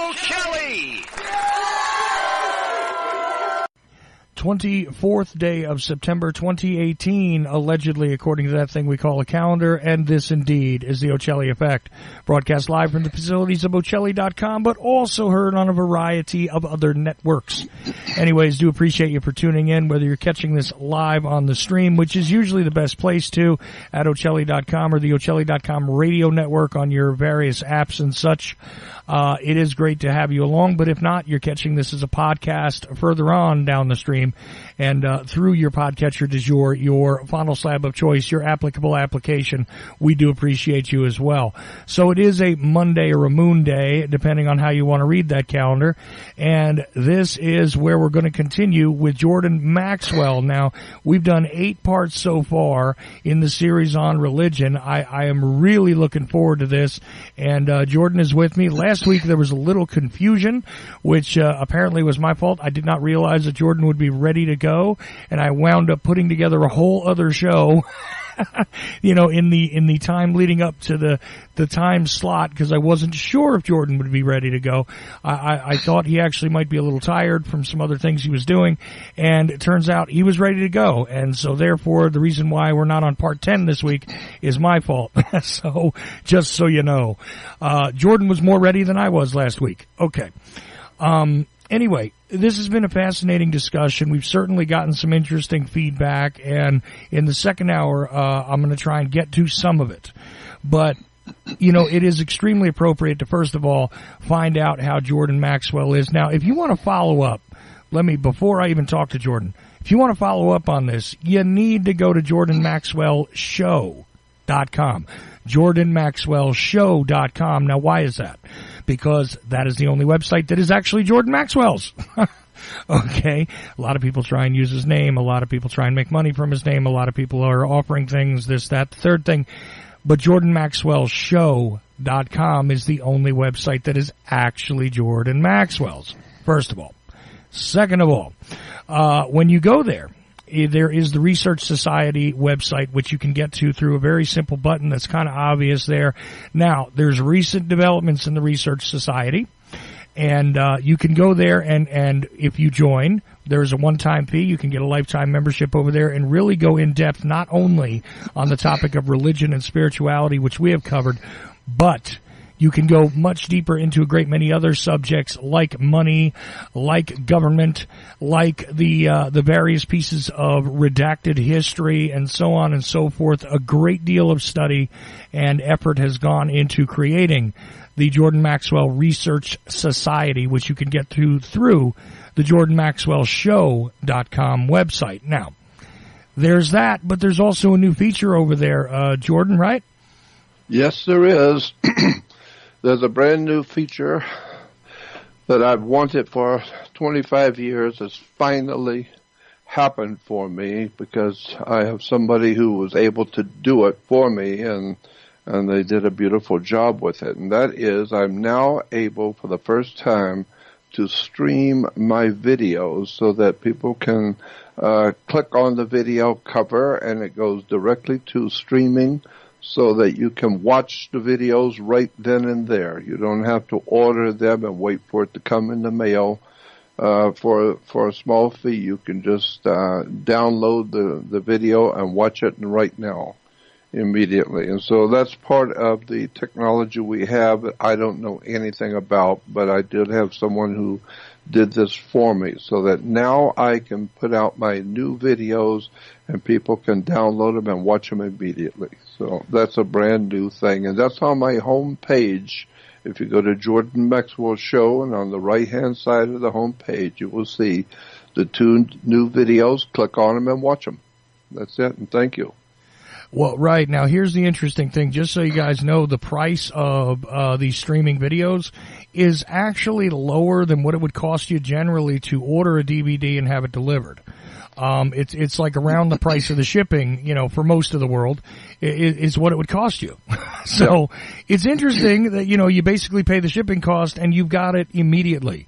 O'Kelly. 24th day of September 2018, allegedly, according to that thing we call a calendar, and this indeed is the O'Kelly Effect, broadcast live from the facilities of O'Kelly.com, but also heard on a variety of other networks. Anyways, do appreciate you for tuning in, whether you're catching this live on the stream, which is usually the best place to, at O'Kelly.com or the O'Kelly.com radio network on your various apps and such. It is great to have you along, but if not, you're catching this as a podcast further on down the stream, and through your podcatcher du jour, your fondle slab of choice, your applicable application, we do appreciate you as well. So it is a Monday or a moon day, depending on how you want to read that calendar, and this is where we're going to continue with Jordan Maxwell. Now, we've done 8 parts so far in the series on religion. I am really looking forward to this, and Jordan is with me. Last week there was a little confusion, which apparently was my fault. I did not realize that Jordan would be ready to go, and I wound up putting together a whole other show in the time leading up to the time slot, because I wasn't sure if Jordan would be ready to go. I thought he actually might be a little tired from some other things he was doing, and it turns out he was ready to go. And so therefore, the reason why we're not on part 10 this week is my fault. So just so you know, Jordan was more ready than I was last week. Okay. Anyway, this has been a fascinating discussion. We've certainly gotten some interesting feedback, and in the second hour, I'm going to try and get to some of it. But, it is extremely appropriate to, first of all, find out how Jordan Maxwell is. Now, if you want to follow up, before I even talk to Jordan, if you want to follow up on this, you need to go to JordanMaxwellShow.com. JordanMaxwellShow.com. Now, why is that? Because that is the only website that is actually Jordan Maxwell's. Okay? A lot of people try and use his name. A lot of people try and make money from his name. A lot of people are offering things, this, that, the third thing. But JordanMaxwellShow.com is the only website that is actually Jordan Maxwell's, first of all. Second of all, when you go there is the Research Society website, which you can get to through a very simple button that's kind of obvious there. Now, there's recent developments in the Research Society, and you can go there, and if you join, there's a one-time fee. You can get a lifetime membership over there and really go in depth not only on the topic of religion and spirituality, which we have covered, but you can go much deeper into a great many other subjects like money, like government, like the various pieces of redacted history, and so on and so forth. A great deal of study and effort has gone into creating the Jordan Maxwell Research Society, which you can get to through the JordanMaxwellShow.com website. Now, there's that, but there's also a new feature over there, Jordan, right? Yes, there is. There's a brand new feature that I've wanted for 25 years. It's finally happened for me because I have somebody who was able to do it for me, and they did a beautiful job with it. And that is, I'm now able for the first time to stream my videos so that people can click on the video cover and it goes directly to streaming, so that you can watch the videos right then and there. You don't have to order them and wait for it to come in the mail. For a small fee, you can just download the video and watch it right now, immediately. And so that's part of the technology we have that I don't know anything about, but I did have someone who did this for me, so that now I can put out my new videos and people can download them and watch them immediately. So that's a brand new thing, and that's on my home page. If you go to Jordan Maxwell Show, and on the right-hand side of the home page, you will see the 2 new videos. Click on them and watch them. That's it, and thank you. Well, right. Now, here's the interesting thing. Just so you guys know, the price of these streaming videos is actually lower than what it would cost you generally to order a DVD and have it delivered. It's like around the price of the shipping, for most of the world, is what it would cost you. So it's interesting that, you basically pay the shipping cost and you've got it immediately.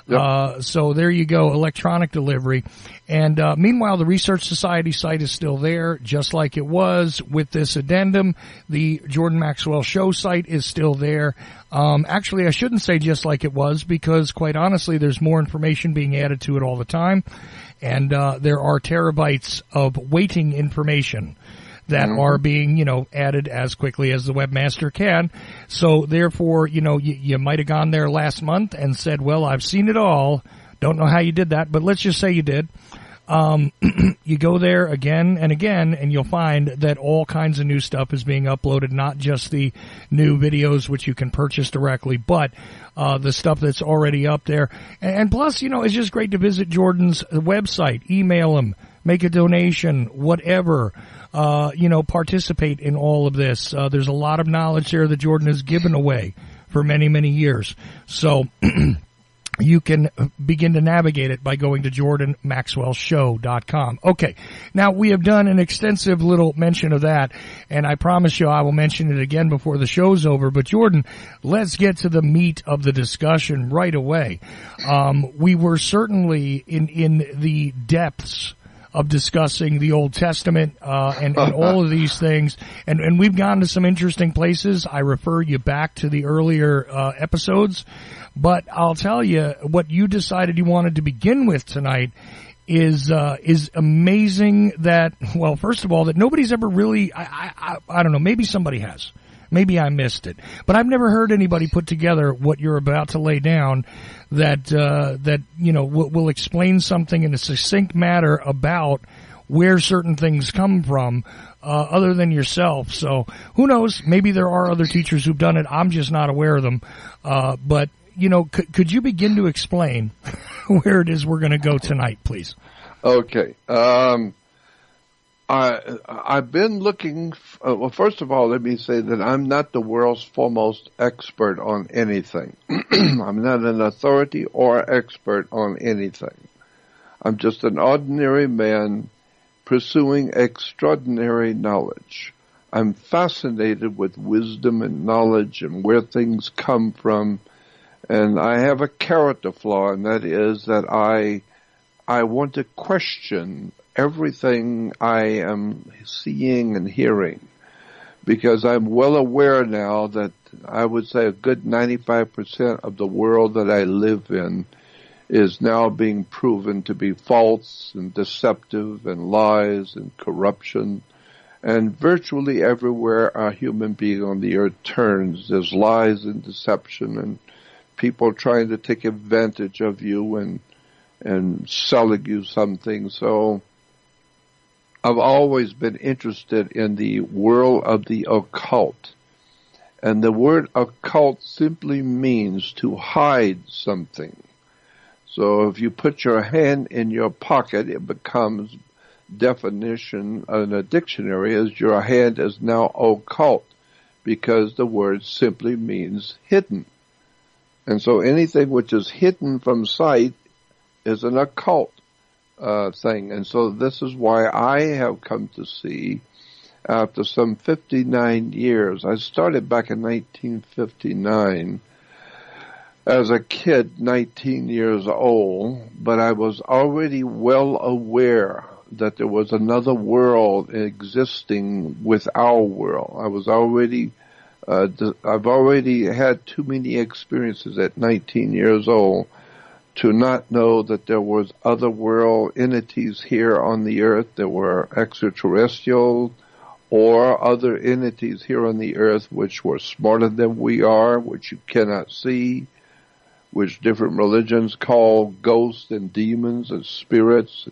Yep. So there you go, electronic delivery. And meanwhile, the Research Society site is still there, just like it was with this addendum. The Jordan Maxwell Show site is still there. Actually, I shouldn't say just like it was, because quite honestly, there's more information being added to it all the time. And there are terabytes of waiting information that are being, added as quickly as the webmaster can. So therefore, you might have gone there last month and said, well, I've seen it all. Don't know how you did that, but let's just say you did. You go there again and again, and you'll find that all kinds of new stuff is being uploaded, not just the new videos, which you can purchase directly, but the stuff that's already up there. And plus, it's just great to visit Jordan's website, email him, make a donation, whatever. Participate in all of this. There's a lot of knowledge there that Jordan has given away for many, many years. So you can begin to navigate it by going to jordanmaxwellshow.com. Okay. Now, we have done an extensive little mention of that, and I promise you I will mention it again before the show's over. But Jordan, let's get to the meat of the discussion right away. We were certainly in the depths of discussing the Old Testament and all of these things. And we've gone to some interesting places. I refer you back to the earlier episodes. But I'll tell you, what you decided you wanted to begin with tonight is amazing that, well, first of all, that nobody's ever really, I don't know, maybe somebody has. Maybe I missed it. But I've never heard anybody put together what you're about to lay down that will explain something in a succinct manner about where certain things come from, other than yourself. So who knows? Maybe there are other teachers who've done it. I'm just not aware of them. But could you begin to explain where it is we're going to go tonight, please? Okay. I've been looking. Well, first of all, let me say that I'm not the world's foremost expert on anything. I'm not an authority or expert on anything. I'm just an ordinary man pursuing extraordinary knowledge. I'm fascinated with wisdom and knowledge and where things come from. And I have a character flaw, and that is that I want to question everything I am seeing and hearing, because I'm well aware now that I would say a good 95% of the world that I live in is now being proven to be false and deceptive and lies and corruption. And virtually everywhere a human being on the earth turns, there's lies and deception and people trying to take advantage of you and selling you something. So I've always been interested in the world of the occult. And the word occult simply means to hide something. So if you put your hand in your pocket, it becomes definition in a dictionary as your hand is now occult, because the word simply means hidden. And so anything which is hidden from sight is an occult thing. And so this is why I have come to see, after some 59 years, I started back in 1959 as a kid, 19 years old, but I was already well aware that there was another world existing with our world. I've already had too many experiences at 19 years old to not know that there was other world entities here on the earth. There were extraterrestrial or other entities here on the earth which were smarter than we are, which you cannot see, which different religions call ghosts and demons and spirits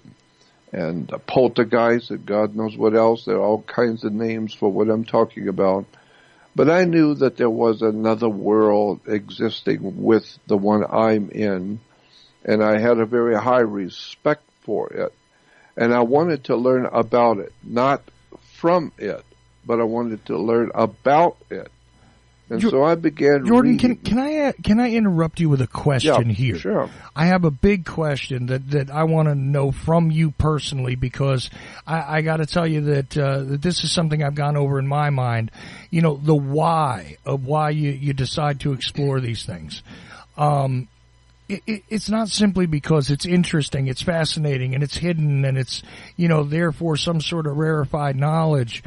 and poltergeists and God knows what else. There are all kinds of names for what I'm talking about. But I knew that there was another world existing with the one I'm in, and I had a very high respect for it. And I wanted to learn about it, not from it, but I wanted to learn about it. And so I began Jordan, reading. can I interrupt you with a question here? Sure. I have a big question that I want to know from you personally, because I got to tell you that this is something I've gone over in my mind. The why of why you decide to explore these things. it's not simply because it's interesting, it's fascinating, and it's hidden, and it's, therefore some sort of rarefied knowledge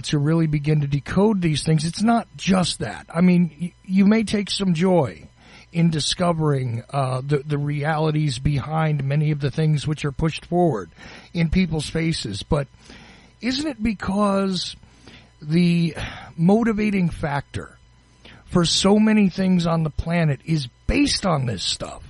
to really begin to decode these things. It's not just that. I mean, you may take some joy in discovering the realities behind many of the things which are pushed forward in people's faces, but isn't it because the motivating factor for so many things on the planet is based on this stuff?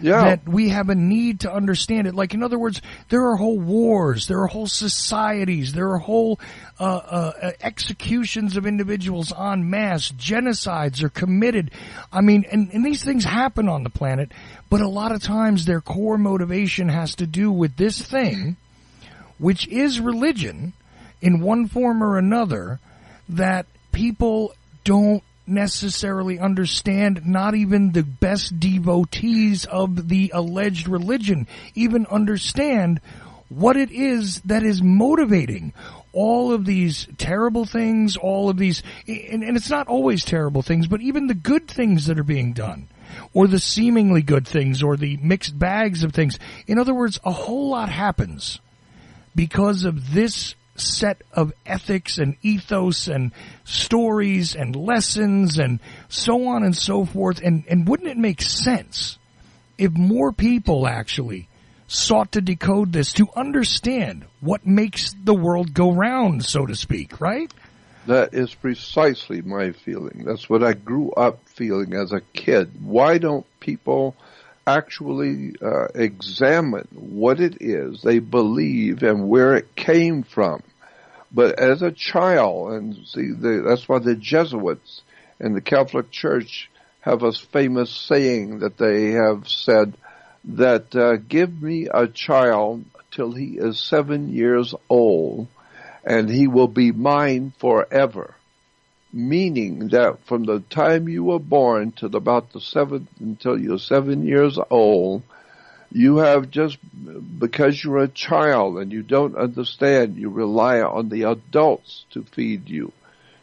Yeah. That we have a need to understand it. Like, in other words, there are whole wars, there are whole societies, there are whole executions of individuals en masse, genocides are committed. I mean, and these things happen on the planet, but a lot of times their core motivation has to do with this thing, which is religion in one form or another, that people don't necessarily understand. Not even the best devotees of the alleged religion even understand what it is that is motivating all of these terrible things, all of these, and it's not always terrible things, but even the good things that are being done, or the seemingly good things, or the mixed bags of things. In other words, a whole lot happens because of this set of ethics and ethos and stories and lessons and so on and so forth. And wouldn't it make sense if more people actually sought to decode this, to understand what makes the world go round, so to speak, right? That is precisely my feeling. That's what I grew up feeling as a kid. Why don't people actually examine what it is they believe and where it came from? But as a child, and see, that's why the Jesuits and the Catholic Church have a famous saying that they have said that give me a child till he is 7 years old, and he will be mine forever. Meaning that from the time you were born to until you're 7 years old, you have just, because you're a child and you don't understand, you rely on the adults to feed you.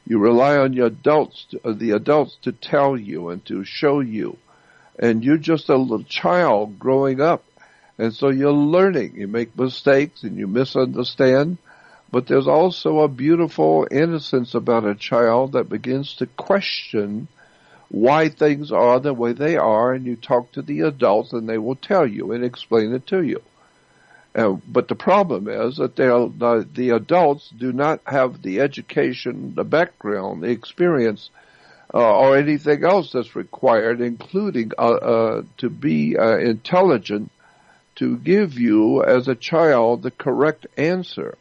You rely on the adults to tell you and to show you. And you're just a little child growing up. And so you're learning. You make mistakes and you misunderstand. But there's also a beautiful innocence about a child that begins to question why things are the way they are, and you talk to the adults and they will tell you and explain it to you. But the problem is that the adults do not have the education, the background, the experience, or anything else that's required, including to be intelligent, to give you as a child the correct answer.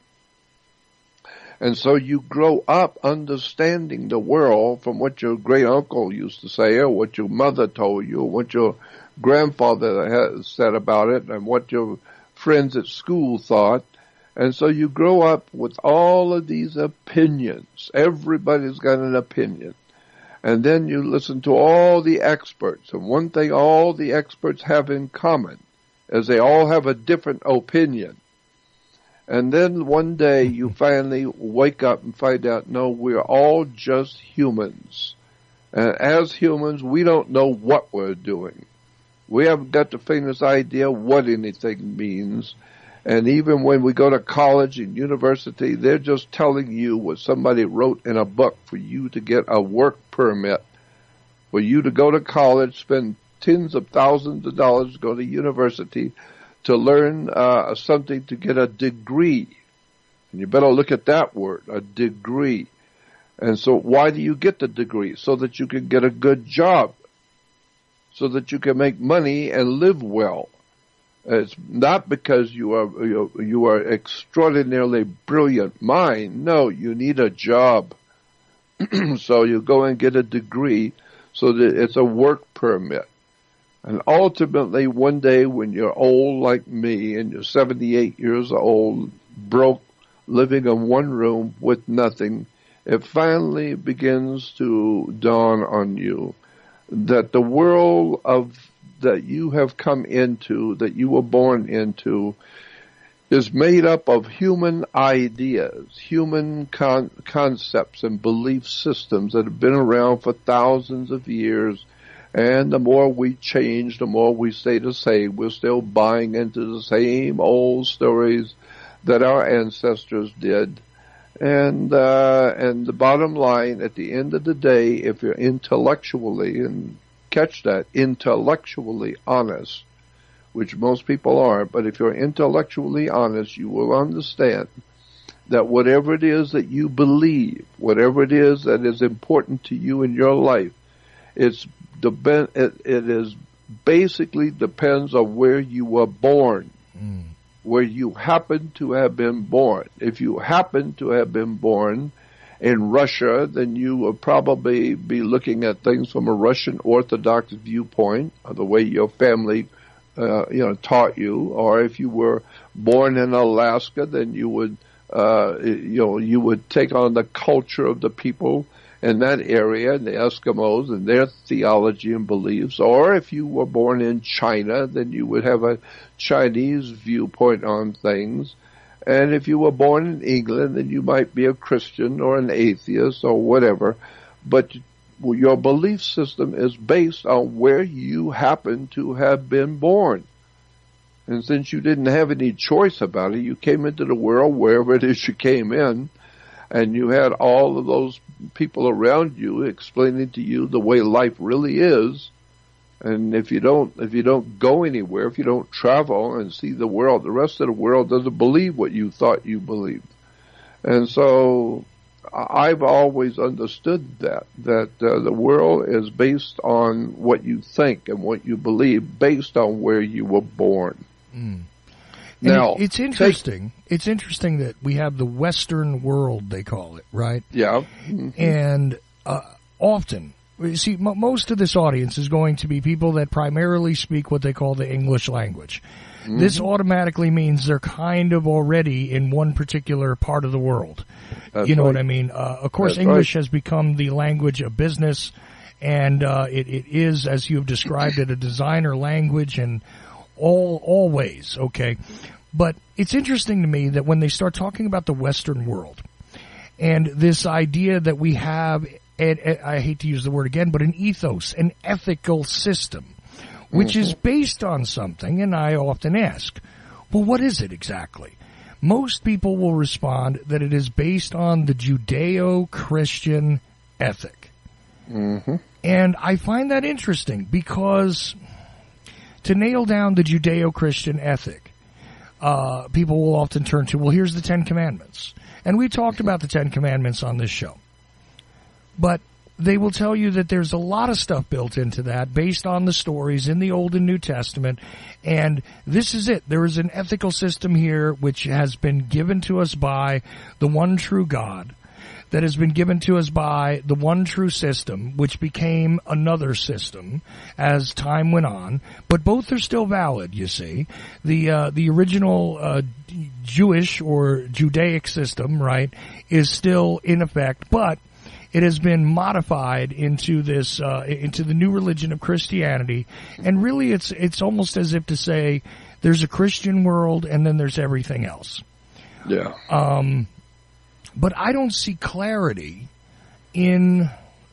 And so you grow up understanding the world from what your great uncle used to say, or what your mother told you, or what your grandfather has said about it, and what your friends at school thought. And so you grow up with all of these opinions. Everybody's got an opinion. And then you listen to all the experts. And one thing all the experts have in common is they all have a different opinion. And then one day you finally wake up and find out, no, we're all just humans. And as humans, we don't know what we're doing. We haven't got the faintest idea what anything means. And even when we go to college and university, they're just telling you what somebody wrote in a book for you to get a work permit. For you to go to college, spend tens of thousands of dollars to go to university to learn something, to get a degree. And you better look at that word, a degree. And so why do you get the degree? So that you can get a good job, so that you can make money and live well. It's not because you are extraordinarily brilliant mind. No, you need a job. So you go and get a degree so that it's a work permit. And ultimately, one day when you're old like me and you're 78 years old, broke, living in one room with nothing, it finally begins to dawn on you that the world that you have come into, that you were born into, is made up of human ideas, human concepts and belief systems that have been around for thousands of years. And the more we change, the more we stay the same. We're still buying into the same old stories that our ancestors did. And the bottom line, at the end of the day, if you're intellectually, and catch that, intellectually honest, which most people aren't, but if you're intellectually honest, you will understand that whatever it is that you believe, whatever it is that is important to you in your life, it is basically depends on where you were born, where you happen to have been born. If you happen to have been born in Russia, then you will probably be looking at things from a Russian Orthodox viewpoint, or the way your family taught you. Or if you were born in Alaska, then you would you would take on the culture of the people in that area, the Eskimos and their theology and beliefs. Or if you were born in China, then you would have a Chinese viewpoint on things. And if you were born in England, then you might be a Christian or an atheist or whatever. But your belief system is based on where you happen to have been born. And since you didn't have any choice about it, you came into the world wherever it is you came in, and you had all of those people around you explaining to you the way life really is. And if you don't go anywhere, if you don't travel and see the world, the rest of the world doesn't believe what you thought you believed. And so I've always understood that the world is based on what you think and what you believe, based on where you were born. Now, it's interesting. It's interesting that we have the Western world, they call it, right? Yeah. And often, see, most of this audience is going to be people that primarily speak what they call the English language. This automatically means they're kind of already in one particular part of the world. That's you know right. what I mean? Of course, That's English right. has become the language of business, and it is, as you have described it, a designer language and all ways, okay? But it's interesting to me that when they start talking about the Western world and this idea that we have, I hate to use the word again, but an ethos, an ethical system, which is based on something, and I often ask, well, what is it exactly? Most people will respond that it is based on the Judeo-Christian ethic. And I find that interesting because to nail down the Judeo-Christian ethic, people will often turn to, well, here's the Ten Commandments. And we talked about the Ten Commandments on this show. But they will tell you that there's a lot of stuff built into that based on the stories in the Old and New Testament. And this is it. There is an ethical system here which has been given to us by the one true God, that has been given to us by the one true system, which became another system as time went on. But both are still valid, you see. The original Jewish or Judaic system, right, is still in effect, but it has been modified into this into the new religion of Christianity. And really it's almost as if to say there's a Christian world and then there's everything else. Yeah. But I don't see clarity in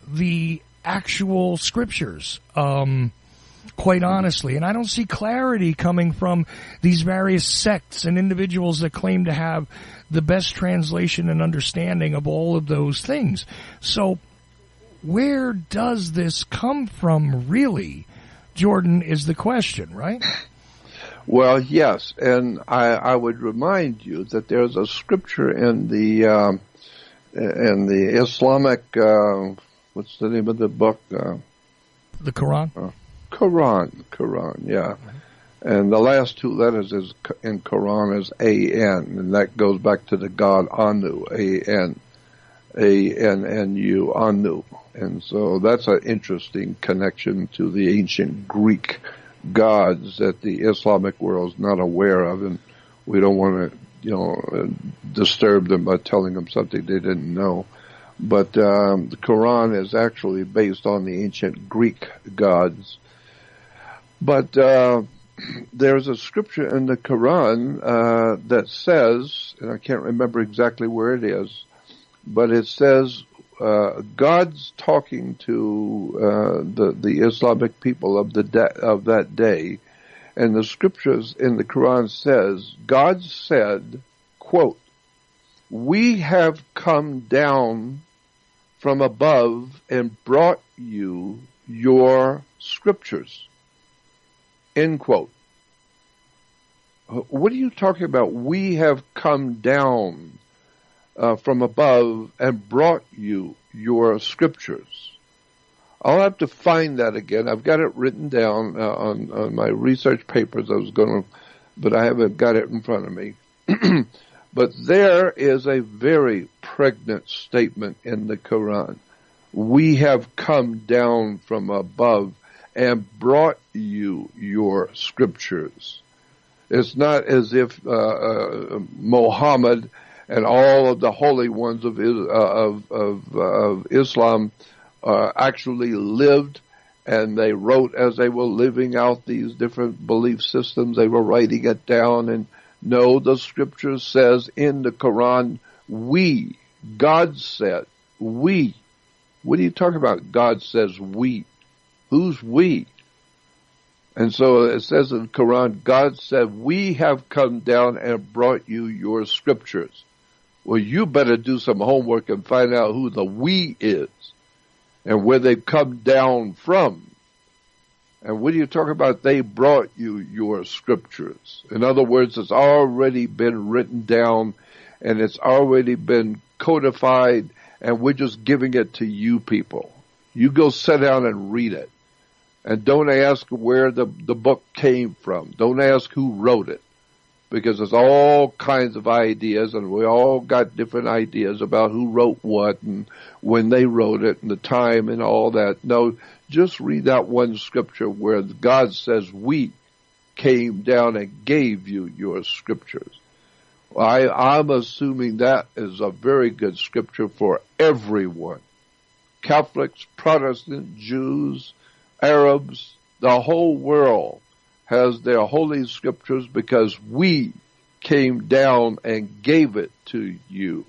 the actual scriptures, quite honestly. And I don't see clarity coming from these various sects and individuals that claim to have the best translation and understanding of all of those things. So where does this come from, really, Jordan, is the question, right? Well, yes, and I would remind you that there's a scripture in the Islamic, what's the name of the book? The Quran? Quran, yeah. And the last two letters is in Quran is A-N, and that goes back to the god Anu, A-N, A-N-N-U, Anu. And so that's an interesting connection to the ancient Greek gods that the Islamic world is not aware of, and we don't want to, disturb them by telling them something they didn't know. But the Quran is actually based on the ancient Greek gods. But there's a scripture in the Quran that says, and I can't remember exactly where it is, but it says God's talking to the Islamic people of that day, and the scriptures in the Quran says, God said, quote, "We have come down from above and brought you your scriptures." End quote. What are you talking about? We have come down from above and brought you your scriptures. I'll have to find that again. I've got it written down on my research papers. But I haven't got it in front of me. But there is a very pregnant statement in the Quran. We have come down from above and brought you your scriptures. It's not as if Muhammad and all of the holy ones of Islam actually lived, and they wrote as they were living out these different belief systems. They were writing it down. And no, the scripture says in the Quran, we. God said, we. What are you talking about? God says we. Who's we? And so it says in the Quran, God said, we have come down and brought you your scriptures. Well, you better do some homework and find out who the we is and where they've come down from. And what are you talking about? They brought you your scriptures. In other words, it's already been written down and it's already been codified, and we're just giving it to you people. You go sit down and read it. And don't ask where the book came from. Don't ask who wrote it. Because there's all kinds of ideas, and we all got different ideas about who wrote what and when they wrote it and the time and all that. No, just read that one scripture where God says, we came down and gave you your scriptures. I'm assuming that is a very good scripture for everyone. Catholics, Protestants, Jews, Arabs, the whole world has their holy scriptures because we came down and gave it to you.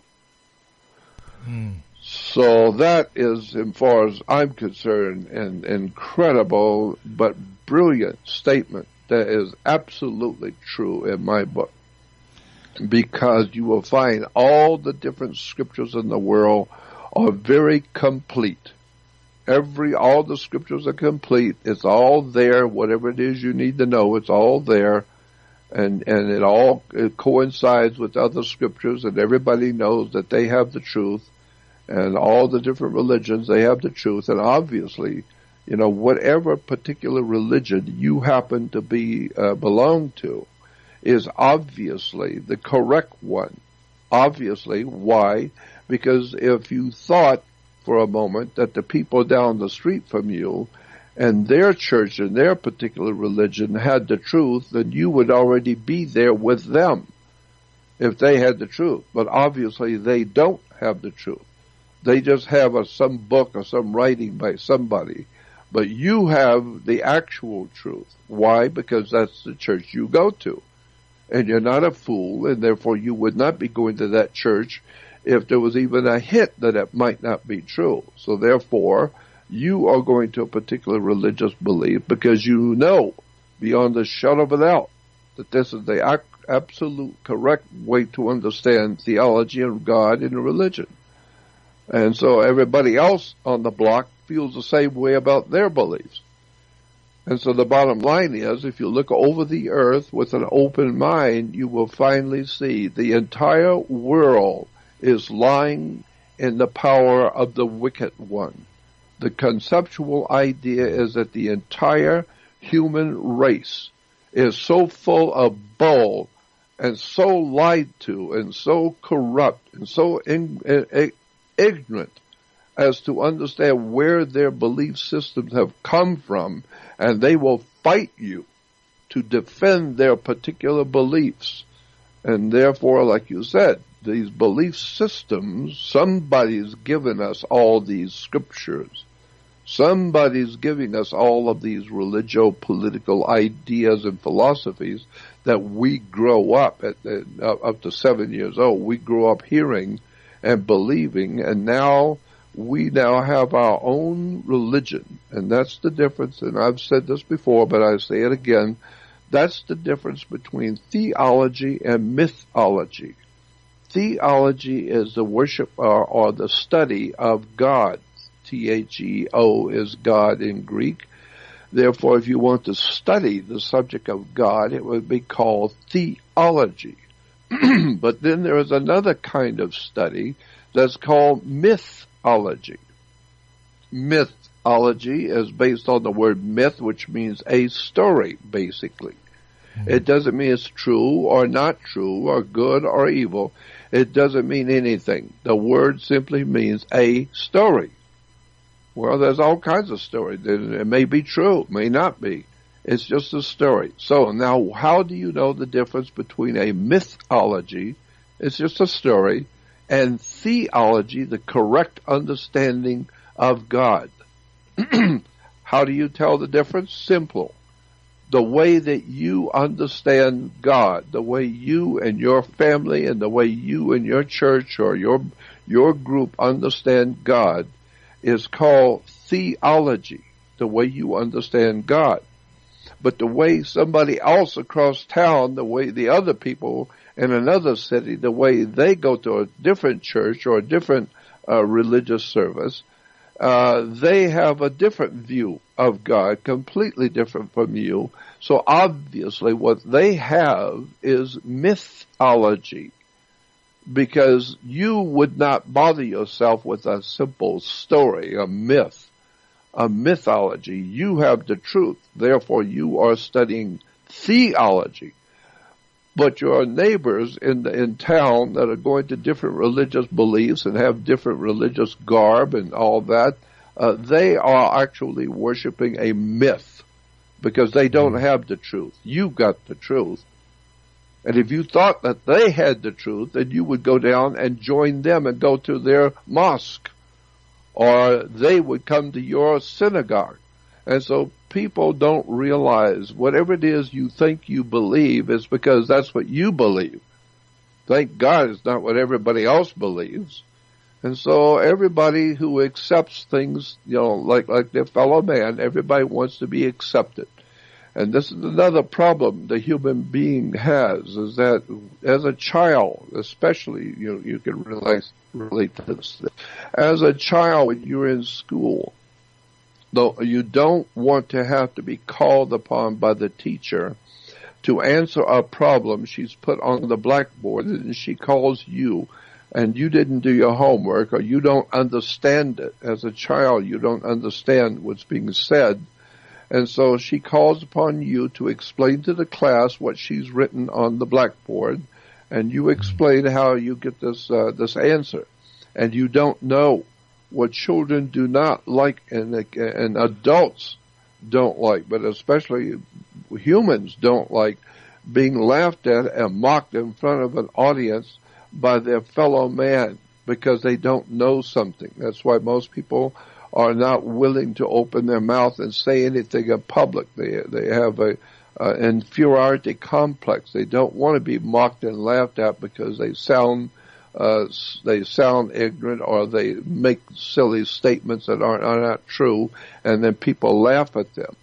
So that is, as far as I'm concerned, an incredible but brilliant statement that is absolutely true in my book. Because you will find all the different scriptures in the world are very complete. All the scriptures are complete. It's all there. Whatever it is you need to know, it's all there. And it coincides with other scriptures, and everybody knows that they have the truth. And all the different religions, they have the truth. And obviously, whatever particular religion you happen to belong to is obviously the correct one. Obviously. Why? Because if you thought for a moment that the people down the street from you and their church and their particular religion had the truth, then you would already be there with them if they had the truth. But obviously they don't have the truth. They just have some book or some writing by somebody. But you have the actual truth. Why? Because that's the church you go to. And you're not a fool, and therefore you would not be going to that church if there was even a hint that it might not be true. So therefore, you are going to a particular religious belief because you know beyond a shadow of a doubt that this is the absolute correct way to understand theology and God and religion. And so everybody else on the block feels the same way about their beliefs. And so the bottom line is, if you look over the earth with an open mind, you will finally see the entire world is lying in the power of the wicked one. The conceptual idea is that the entire human race is so full of bull and so lied to and so corrupt and so ignorant as to understand where their belief systems have come from, and they will fight you to defend their particular beliefs. And therefore, like you said, these belief systems, somebody's given us all these scriptures. Somebody's giving us all of these religio-political ideas and philosophies that we grow up up to 7 years old. We grow up hearing and believing, and now We now have our own religion, and that's the difference, and I've said this before, but I say it again. That's the difference between theology and mythology. Theology is the worship or the study of God. Theo is God in Greek. Therefore, if you want to study the subject of God, it would be called theology. But then there is another kind of study that's called mythology. Mythology is based on the word myth, which means a story, basically. It doesn't mean it's true or not true or good or evil. It doesn't mean anything. The word simply means a story. Well, there's all kinds of stories. It may be true, may not be. It's just a story. So now, how do you know the difference between a mythology, it's just a story, and theology, the correct understanding of God? How do you tell the difference? Simple. The way that you understand God, the way you and your family and the way you and your church or your group understand God is called theology, the way you understand God. But the way somebody else across town, the way the other people in another city, the way they go to a different church or a different religious service, they have a different view of God, completely different from you. So obviously what they have is mythology, because you would not bother yourself with a simple story, a myth, a mythology. You have the truth. Therefore, you are studying theology. But your neighbors in town that are going to different religious beliefs and have different religious garb and all that, they are actually worshiping a myth because they don't have the truth. You've got the truth. And if you thought that they had the truth, then you would go down and join them and go to their mosque, or they would come to your synagogue. And so people don't realize whatever it is you think you believe is because that's what you believe. Thank God it's not what everybody else believes. And so everybody who accepts things, like their fellow man, everybody wants to be accepted. And this is another problem the human being has, is that as a child, especially, you can relate to this. As a child, when you're in school, though you don't want to have to be called upon by the teacher to answer a problem she's put on the blackboard, and she calls you, and you didn't do your homework, or you don't understand it. As a child, you don't understand what's being said. And so she calls upon you to explain to the class what she's written on the blackboard, and you explain how you get this answer. And you don't know what children do not like and adults don't like, but especially humans don't like, being laughed at and mocked in front of an audience by their fellow man because they don't know something. That's why most people are not willing to open their mouth and say anything in public. They have an inferiority complex. They don't want to be mocked and laughed at because they sound ignorant, or they make silly statements that are not true, and then people laugh at them.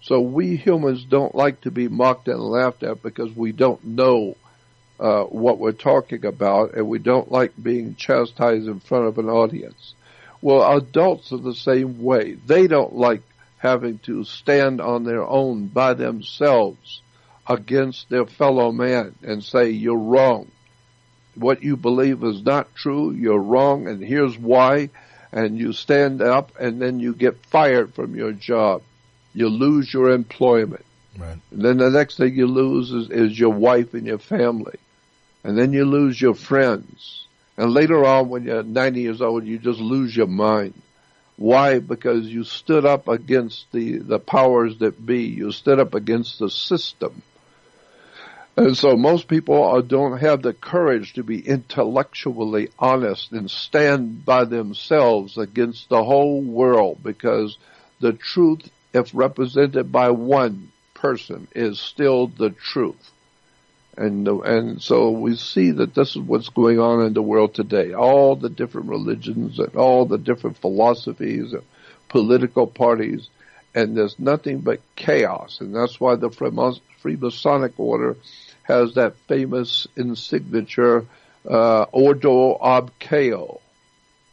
So we humans don't like to be mocked and laughed at because we don't know what we're talking about, and we don't like being chastised in front of an audience. Well, adults are the same way. They don't like having to stand on their own by themselves against their fellow man and say, you're wrong. What you believe is not true, you're wrong, and here's why. And you stand up, and then you get fired from your job. You lose your employment. Right. And then the next thing you lose is your wife and your family. And then you lose your friends. And later on, when you're 90 years old, you just lose your mind. Why? Because you stood up against the powers that be. You stood up against the system. And so most people don't have the courage to be intellectually honest and stand by themselves against the whole world, because the truth, if represented by one person, is still the truth. And so we see that this is what's going on in the world today. All the different religions and all the different philosophies and political parties, and there's nothing but chaos. And that's why the Freemasonic order has that famous insignature, Ordo ab Chao.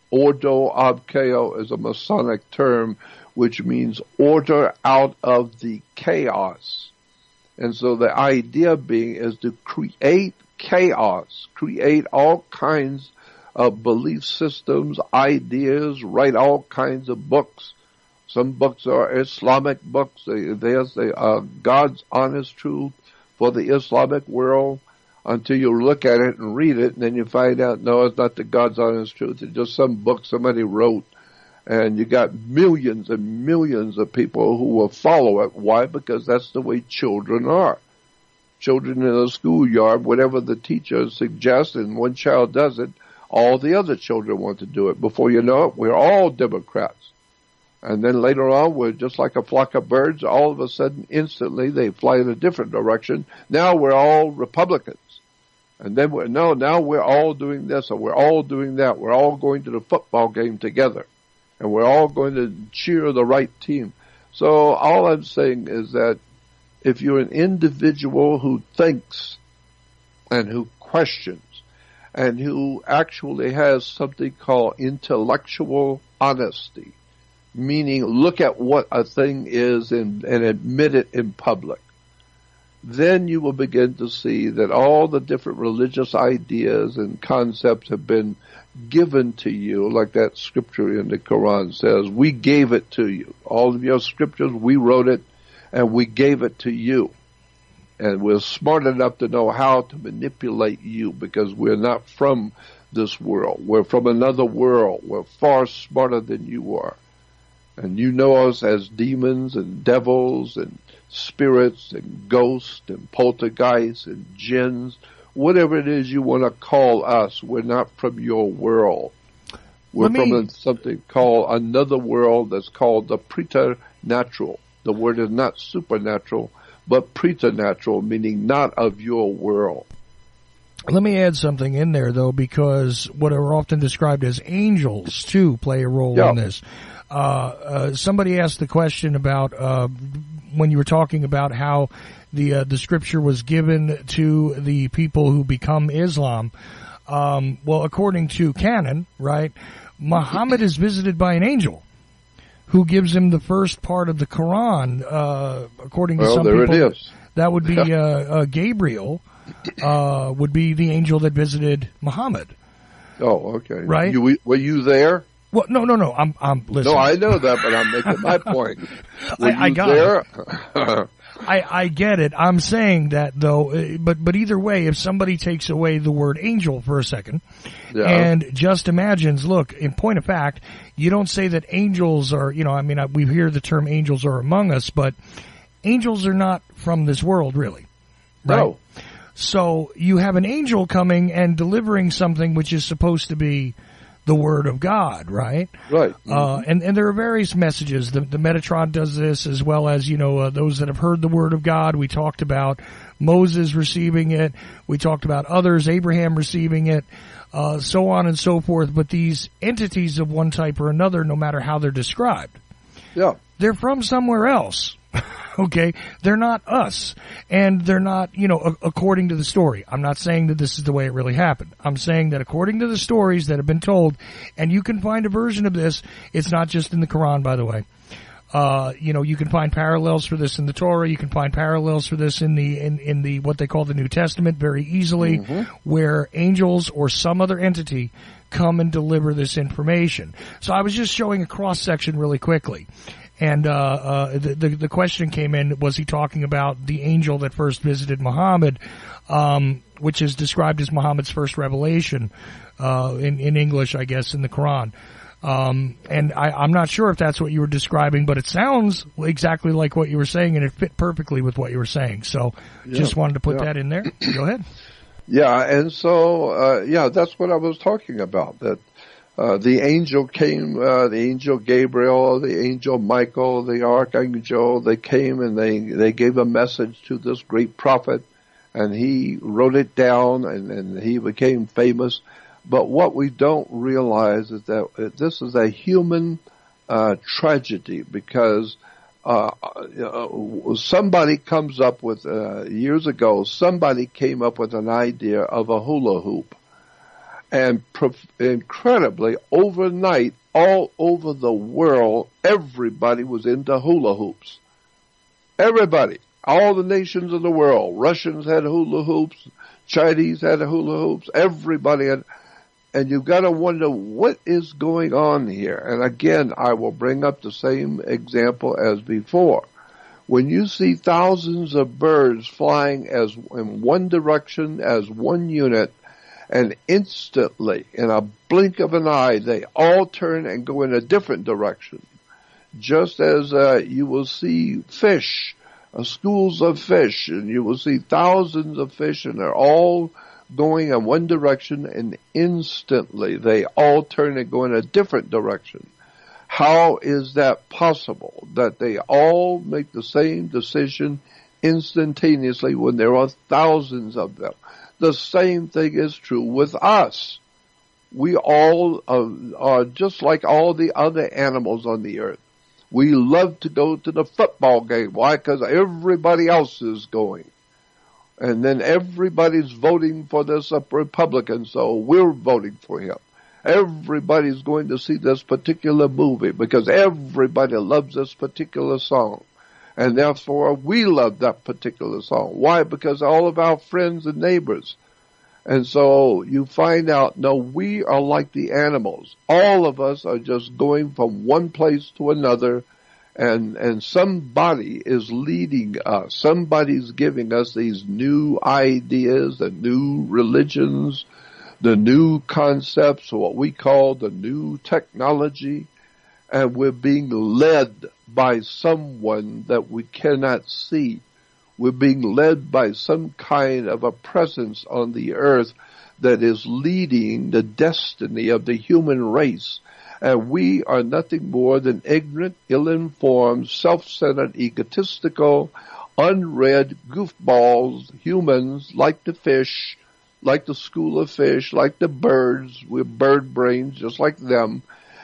Ordo ab Chao is a Masonic term which means order out of the chaos. And so the idea being is to create chaos, create all kinds of belief systems, ideas, write all kinds of books. Some books are Islamic books. There's God's honest truth for the Islamic world, until you look at it and read it, and then you find out, no, it's not the God's honest truth. It's just some book somebody wrote. And you got millions and millions of people who will follow it. Why? Because that's the way children are. Children in a schoolyard, whatever the teacher suggests, and one child does it, all the other children want to do it. Before you know it, we're all Democrats. And then later on, we're just like a flock of birds. All of a sudden, instantly, they fly in a different direction. Now we're all Republicans. And then now we're all doing this, or we're all doing that. We're all going to the football game together. And we're all going to cheer the right team. So all I'm saying is that if you're an individual who thinks and who questions and who actually has something called intellectual honesty, meaning look at what a thing is and admit it in public, then you will begin to see that all the different religious ideas and concepts have been given to you, like that scripture in the Quran says, we gave it to you. All of your scriptures, we wrote it, and we gave it to you. And we're smart enough to know how to manipulate you, because we're not from this world. We're from another world. We're far smarter than you are. And you know us as demons and devils and spirits and ghosts and poltergeists and jinns. Whatever it is you want to call us, we're not from your world. We're from something called another world that's called the preternatural. The word is not supernatural, but preternatural, meaning not of your world. Let me add something in there, though, because what are often described as angels, too, play a role in this. Somebody asked the question about when you were talking about how the scripture was given to the people who become Islam. Well, according to canon, right, Muhammad is visited by an angel who gives him the first part of the Quran. According to some people, that would be Gabriel. Would be the angel that visited Muhammad. Oh, okay. Right? Were you there? Well, no. I'm listening. No, I know that, but I'm making my point. I got there? it. I get it. I'm saying that, though, but either way, if somebody takes away the word angel for a second and just imagines, look, in point of fact, you don't say that angels are, we hear the term angels are among us, but angels are not from this world, really. Right? No. So you have an angel coming and delivering something which is supposed to be the word of God, right? Right. And there are various messages. The Metatron does this, as well as, those that have heard the word of God. We talked about Moses receiving it. We talked about others, Abraham receiving it, so on and so forth. But these entities of one type or another, no matter how they're described, they're from somewhere else. Okay, they're not us, and they're not, according to the story. I'm not saying that this is the way it really happened. I'm saying that according to the stories that have been told, and you can find a version of this, it's not just in the Quran, by the way. You can find parallels for this in the Torah. You can find parallels for this in the what they call the New Testament very easily, where angels or some other entity come and deliver this information. So I was just showing a cross section really quickly. And the question came in, was he talking about the angel that first visited Muhammad, which is described as Muhammad's first revelation in English, I guess, in the Quran. And I'm not sure if that's what you were describing, but it sounds exactly like what you were saying, and it fit perfectly with what you were saying. So just wanted to put that in there. Go ahead. Yeah, and so, that's what I was talking about, that the angel came, the angel Gabriel, the angel Michael, the archangel, they came and they gave a message to this great prophet, and he wrote it down, and he became famous. But what we don't realize is that this is a human tragedy, because somebody comes up with, years ago, somebody came up with an idea of a hula hoop. And incredibly, overnight, all over the world, everybody was into hula hoops. Everybody. All the nations of the world. Russians had hula hoops. Chinese had hula hoops. Everybody had. And you've got to wonder, what is going on here? And again, I will bring up the same example as before. When you see thousands of birds flying as in one direction, as one unit, and instantly, in a blink of an eye, they all turn and go in a different direction. Just as you will see fish, schools of fish, and you will see thousands of fish, and they're all going in one direction, and instantly they all turn and go in a different direction. How is that possible, that they all make the same decision instantaneously when there are thousands of them? The same thing is true with us. We all are just like all the other animals on the earth. We love to go to the football game. Why? Because everybody else is going. And then everybody's voting for this Republican, so we're voting for him. Everybody's going to see this particular movie because everybody loves this particular song. And therefore, we love that particular song. Why? Because all of our friends and neighbors. And so you find out, no, we are like the animals. All of us are just going from one place to another, and somebody is leading us. Somebody's giving us these new ideas, the new religions, the new concepts, what we call the new technology, and we're being led by someone that we cannot see. We're being led by some kind of a presence on the earth that is leading the destiny of the human race. And we are nothing more than ignorant, ill-informed, self-centered, egotistical, unread goofballs, humans like the fish, like the school of fish, like the birds. We're bird brains just like them.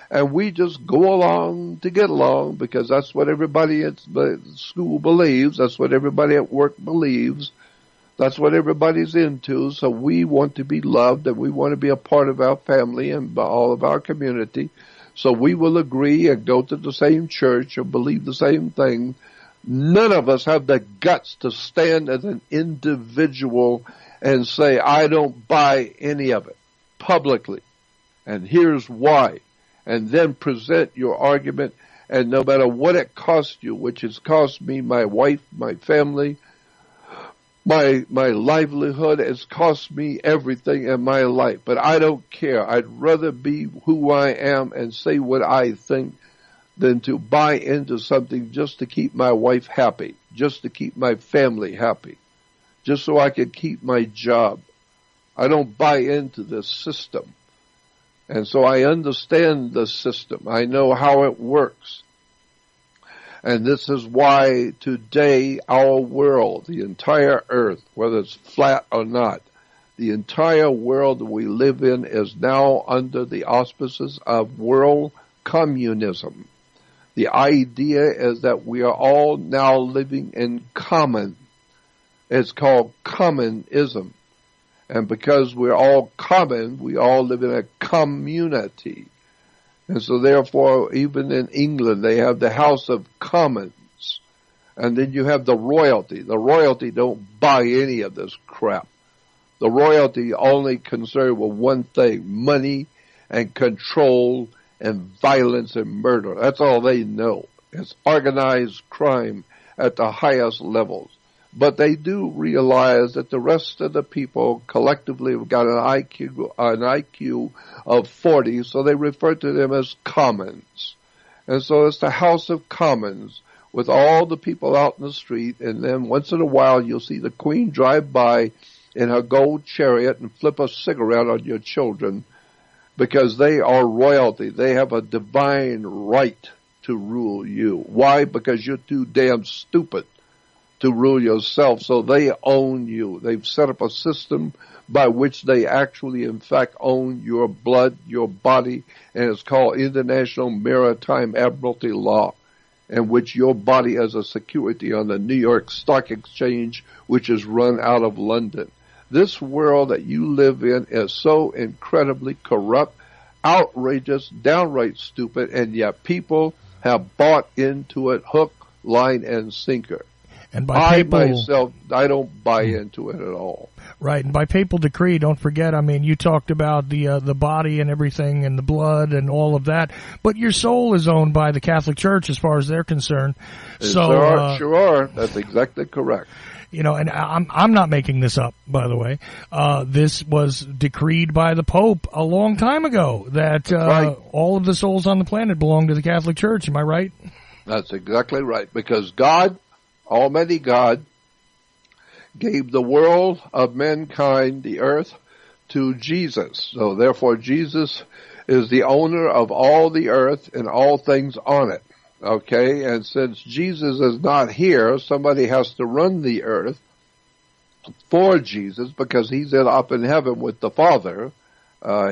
And we just go along to get along because that's what everybody at the school believes. That's what everybody at work believes. That's what everybody's into. So we want to be loved and we want to be a part of our family and all of our community. So we will agree and go to the same church or believe the same thing. None of us have the guts to stand as an individual and say, I don't buy any of it publicly. And here's why. And then present your argument, and no matter what it costs you, which has cost me my wife, my family, my livelihood, it's cost me everything in my life. But I don't care. I'd rather be who I am and say what I think than to buy into something just to keep my wife happy, just to keep my family happy, just so I can keep my job. I don't buy into this system. And so I understand the system. I know how it works. And this is why today our world, the entire earth, whether it's flat or not, the entire world that we live in is now under the auspices of world communism. The idea is that we are all now living in common. It's called communism. And because we're all common, we all live in a community. And so therefore, even in England, they have the House of Commons. And then you have the royalty. The royalty don't buy any of this crap. The royalty only concerned with one thing, money and control and violence and murder. That's all they know. It's organized crime at the highest levels. But they do realize that the rest of the people collectively have got an IQ of 40, so they refer to them as commons. And so it's the House of Commons with all the people out in the street, and then once in a while you'll see the Queen drive by in her gold chariot and flip a cigarette on your children because they are royalty. They have a divine right to rule you. Why? Because you're too damn stupid to rule yourself. So they own you. They've set up a system by which they actually, in fact, own your blood, your body, and it's called International Maritime Admiralty Law, in which your body is a security on the New York Stock Exchange, which is run out of London. This world that you live in is so incredibly corrupt, outrageous, downright stupid, and yet people have bought into it hook, line, and sinker. And by myself, I don't buy into it at all. Right, and by papal decree, don't forget, I mean, you talked about the body and everything and the blood and all of that, but your soul is owned by the Catholic Church as far as they're concerned. Sure are. That's exactly correct. You know, and I'm not making this up, by the way. This was decreed by the Pope a long time ago that right. all of the souls on the planet belong to the Catholic Church. Am I right? That's exactly right, because God, Almighty God, gave the world of mankind, the earth, to Jesus. So therefore Jesus is the owner of all the earth and all things on it. Okay, and since Jesus is not here, somebody has to run the earth for Jesus, because he's up in heaven with the Father.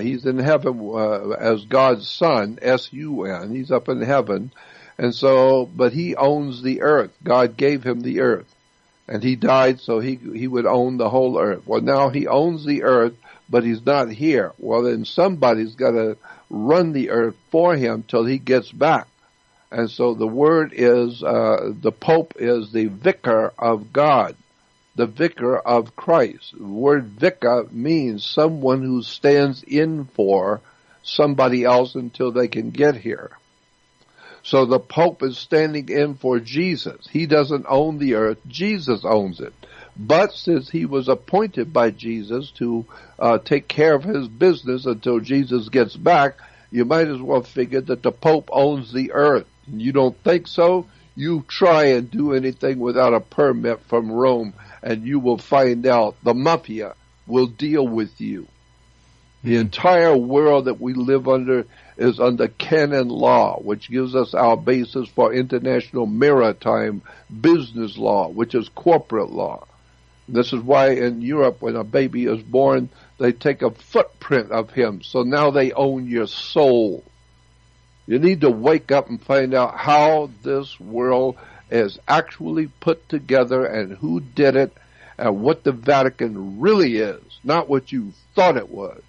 He's in heaven as God's Son, S-U-N. He's up in heaven. And so, but he owns the earth. God gave him the earth. And he died so he would own the whole earth. Well, now he owns the earth, but he's not here. Well, then somebody's got to run the earth for him till he gets back. And so the word is, the Pope is the vicar of God, the vicar of Christ. The word vicar means someone who stands in for somebody else until they can get here. So the Pope is standing in for Jesus. He doesn't own the earth. Jesus owns it. But since he was appointed by Jesus to take care of his business until Jesus gets back, you might as well figure that the Pope owns the earth. You don't think so? You try and do anything without a permit from Rome, and you will find out the mafia will deal with you. The entire world that we live under is under canon law, which gives us our basis for international maritime business law, which is corporate law. This is why in Europe, when a baby is born, they take a footprint of him. So now they own your soul. You need to wake up and find out how this world is actually put together and who did it and what the Vatican really is, not what you thought it was.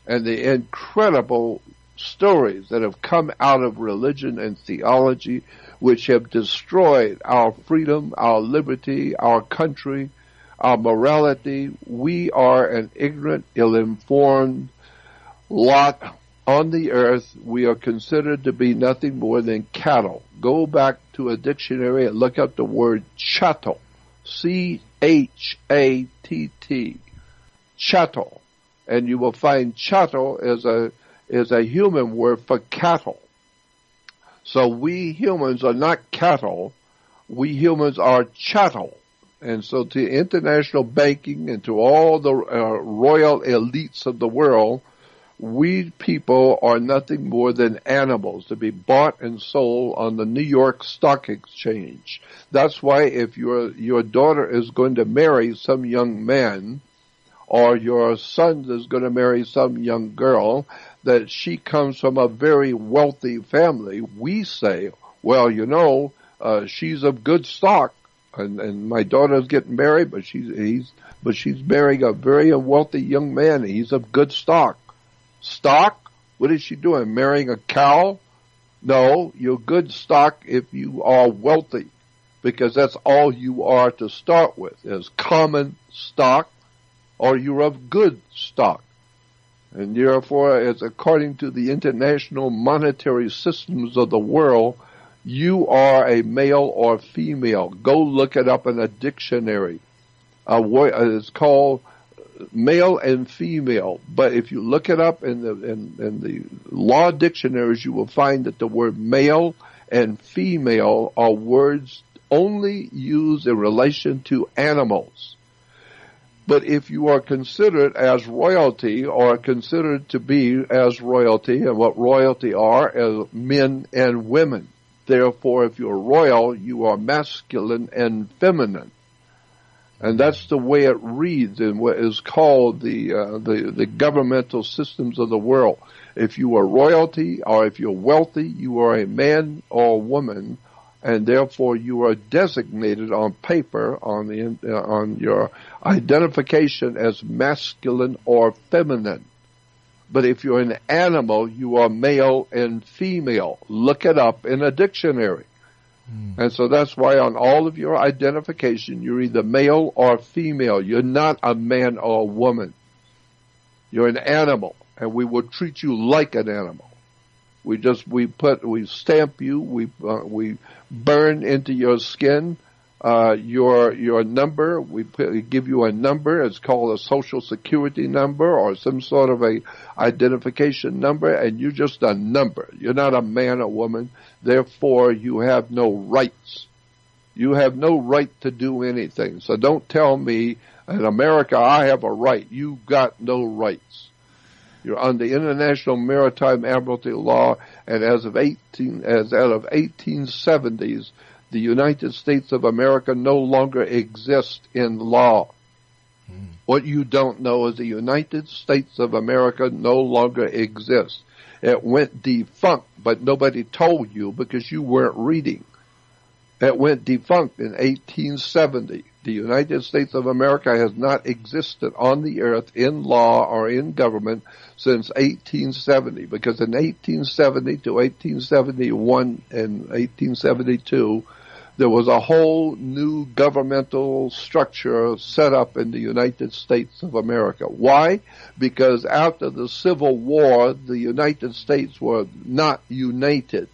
And the incredible stories that have come out of religion and theology, which have destroyed our freedom, our liberty, our country, our morality. We are an ignorant, ill-informed lot on the earth. We are considered to be nothing more than cattle. Go back to a dictionary and look up the word chattel, C-H-A-T-T, chattel, and you will find chattel is a human word for cattle. So we humans are not cattle. We humans are chattel. And so to international banking and to all the royal elites of the world, we people are nothing more than animals to be bought and sold on the New York Stock Exchange. That's why if your daughter is going to marry some young man, or your son is going to marry some young girl, that she comes from a very wealthy family, we say, well, you know, she's of good stock, and my daughter's getting married, but she's marrying a very wealthy young man. He's of good stock. Stock? What is she doing? Marrying a cow? No, you're good stock if you are wealthy, because that's all you are to start with, is common stock, or you're of good stock. And therefore, as according to the international monetary systems of the world, you are a male or female. Go look it up in a dictionary. It's called male and female. But if you look it up in the law dictionaries, you will find that the word male and female are words only used in relation to animals. But if you are considered as royalty, or considered to be as royalty, and what royalty are as men and women, Therefore, if you're royal, you are masculine and feminine. And that's the way it reads in what is called the governmental systems of the world. If you are royalty or if you're wealthy, you are a man or a woman, and therefore you are designated on paper on your identification as masculine or feminine. But if you're an animal, you are male and female. Look it up in a dictionary. And so that's why on all of your identification, you're either male or female. You're not a man or a woman. You're an animal, and we will treat you like an animal. We stamp you, we burn into your skin your number. We give you a number. It's called a social security number or some sort of a identification number, and you're just a number. You're not a man or woman. Therefore, you have no rights. You have no right to do anything. So don't tell me in America I have a right. You got no rights. You're under international maritime admiralty law, and as of 1870s, the United States of America no longer exists in law. What you don't know is the United States of America no longer exists. It went defunct, but nobody told you because you weren't reading. It went defunct in 1870. The United States of America has not existed on the earth in law or in government since 1870, because in 1870 to 1871 and 1872, there was a whole new governmental structure set up in the United States of America. Why? Because after the Civil War, the United States were not united.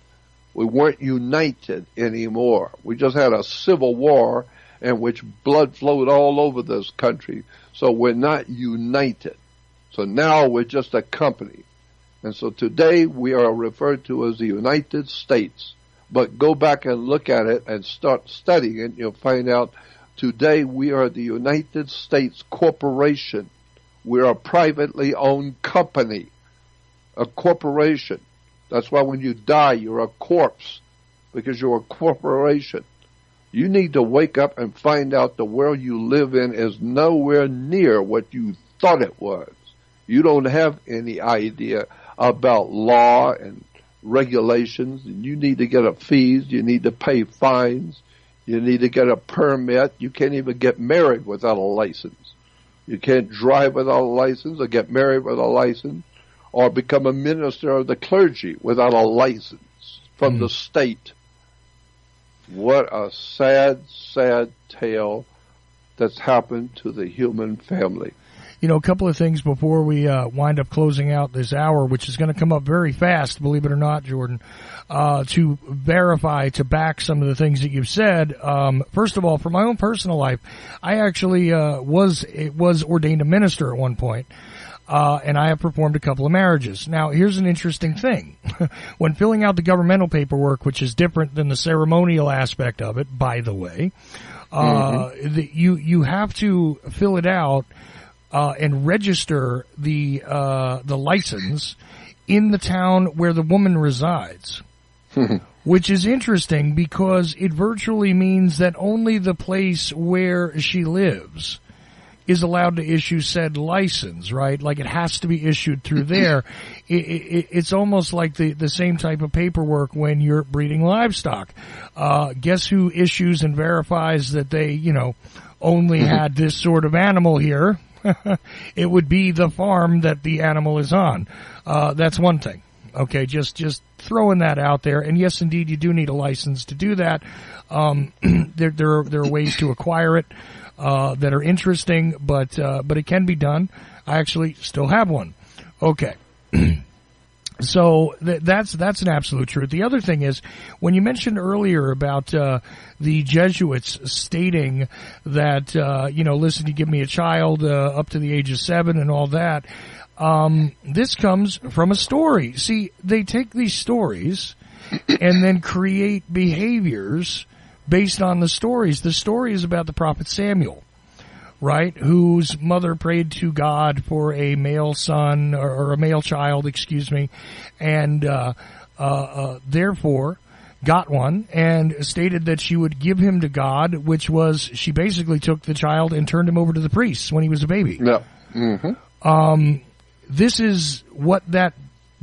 We weren't united anymore. We just had a civil war in which blood flowed all over this country. So we're not united. So now we're just a company. And so today we are referred to as the United States. But go back and look at it and start studying it. You'll find out today we are the United States Corporation. We're a privately owned company, a corporation. That's why when you die, you're a corpse, because you're a corporation. You need to wake up and find out the world you live in is nowhere near what you thought it was. You don't have any idea about law and regulations, and you need to get a fees, you need to pay fines, you need to get a permit. You can't even get married without a license. You can't drive without a license or get married without a license or become a minister of the clergy without a license from the state. What a sad, sad tale that's happened to the human family. You know, a couple of things before we wind up closing out this hour, which is going to come up very fast, believe it or not, Jordan, to verify, to back some of the things that you've said. First of all, for my own personal life, I actually was ordained a minister at one point. And I have performed a couple of marriages. Now, here's an interesting thing. When filling out the governmental paperwork, which is different than the ceremonial aspect of it, by the way, you have to fill it out and register the license in the town where the woman resides. Which is interesting because it virtually means that only the place where she lives is allowed to issue said license, right? Like it has to be issued through there. It's almost like the same type of paperwork when you're breeding livestock. Guess who issues and verifies that they, only had this sort of animal here? It would be the farm that the animal is on. That's one thing. Okay, just throwing that out there. And yes, indeed, you do need a license to do that. There are ways to acquire it that are interesting, but it can be done. I actually still have one. Okay. So that's an absolute truth. The other thing is, when you mentioned earlier about the Jesuits stating that listen, you give me a child up to the age of 7 and all that, this comes from a story. See, they take these stories and then create behaviors based on the stories. The story is about the prophet Samuel, right, whose mother prayed to God for a male son, or a male child, and therefore got one and stated that she would give him to God, which was she basically took the child and turned him over to the priests when he was a baby. Yeah. This is what that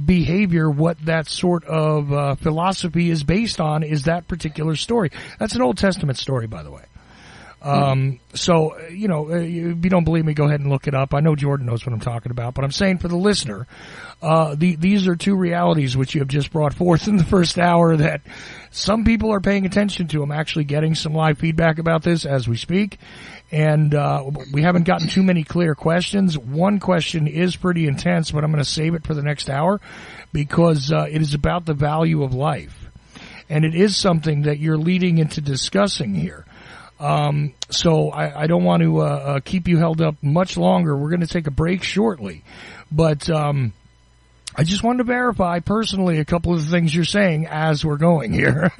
behavior, what that sort of philosophy is based on, is that particular story. That's an Old Testament story, by the way. So, if you don't believe me, go ahead and look it up. I know Jordan knows what I'm talking about, but I'm saying for the listener, these are two realities which you have just brought forth in the first hour that some people are paying attention to. I'm actually getting some live feedback about this as we speak, and we haven't gotten too many clear questions. One question is pretty intense, but I'm going to save it for the next hour because it is about the value of life, and it is something that you're leading into discussing here. So I don't want to keep you held up much longer. We're going to take a break shortly, but I just wanted to verify personally a couple of the things you're saying as we're going here.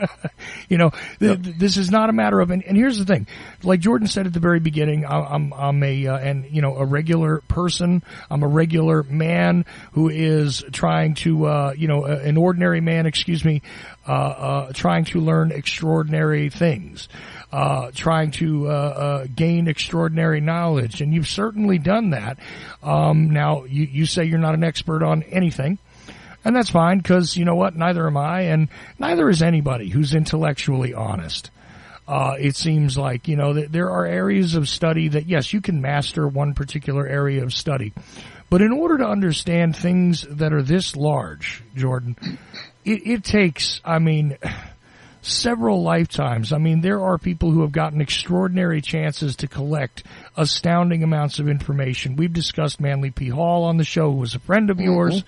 This is not a matter of, and here's the thing, like Jordan said at the very beginning, I'm a regular person. I'm a regular man who is trying to, an ordinary man, trying to learn extraordinary things. Trying to gain extraordinary knowledge, and you've certainly done that. Now, you say you're not an expert on anything, and that's fine, because you know what? Neither am I, and neither is anybody who's intellectually honest. It seems like, that there are areas of study that, yes, you can master one particular area of study, but in order to understand things that are this large, Jordan, it takes, several lifetimes. There are people who have gotten extraordinary chances to collect astounding amounts of information. We've discussed Manly P. Hall on the show, who was a friend of yours,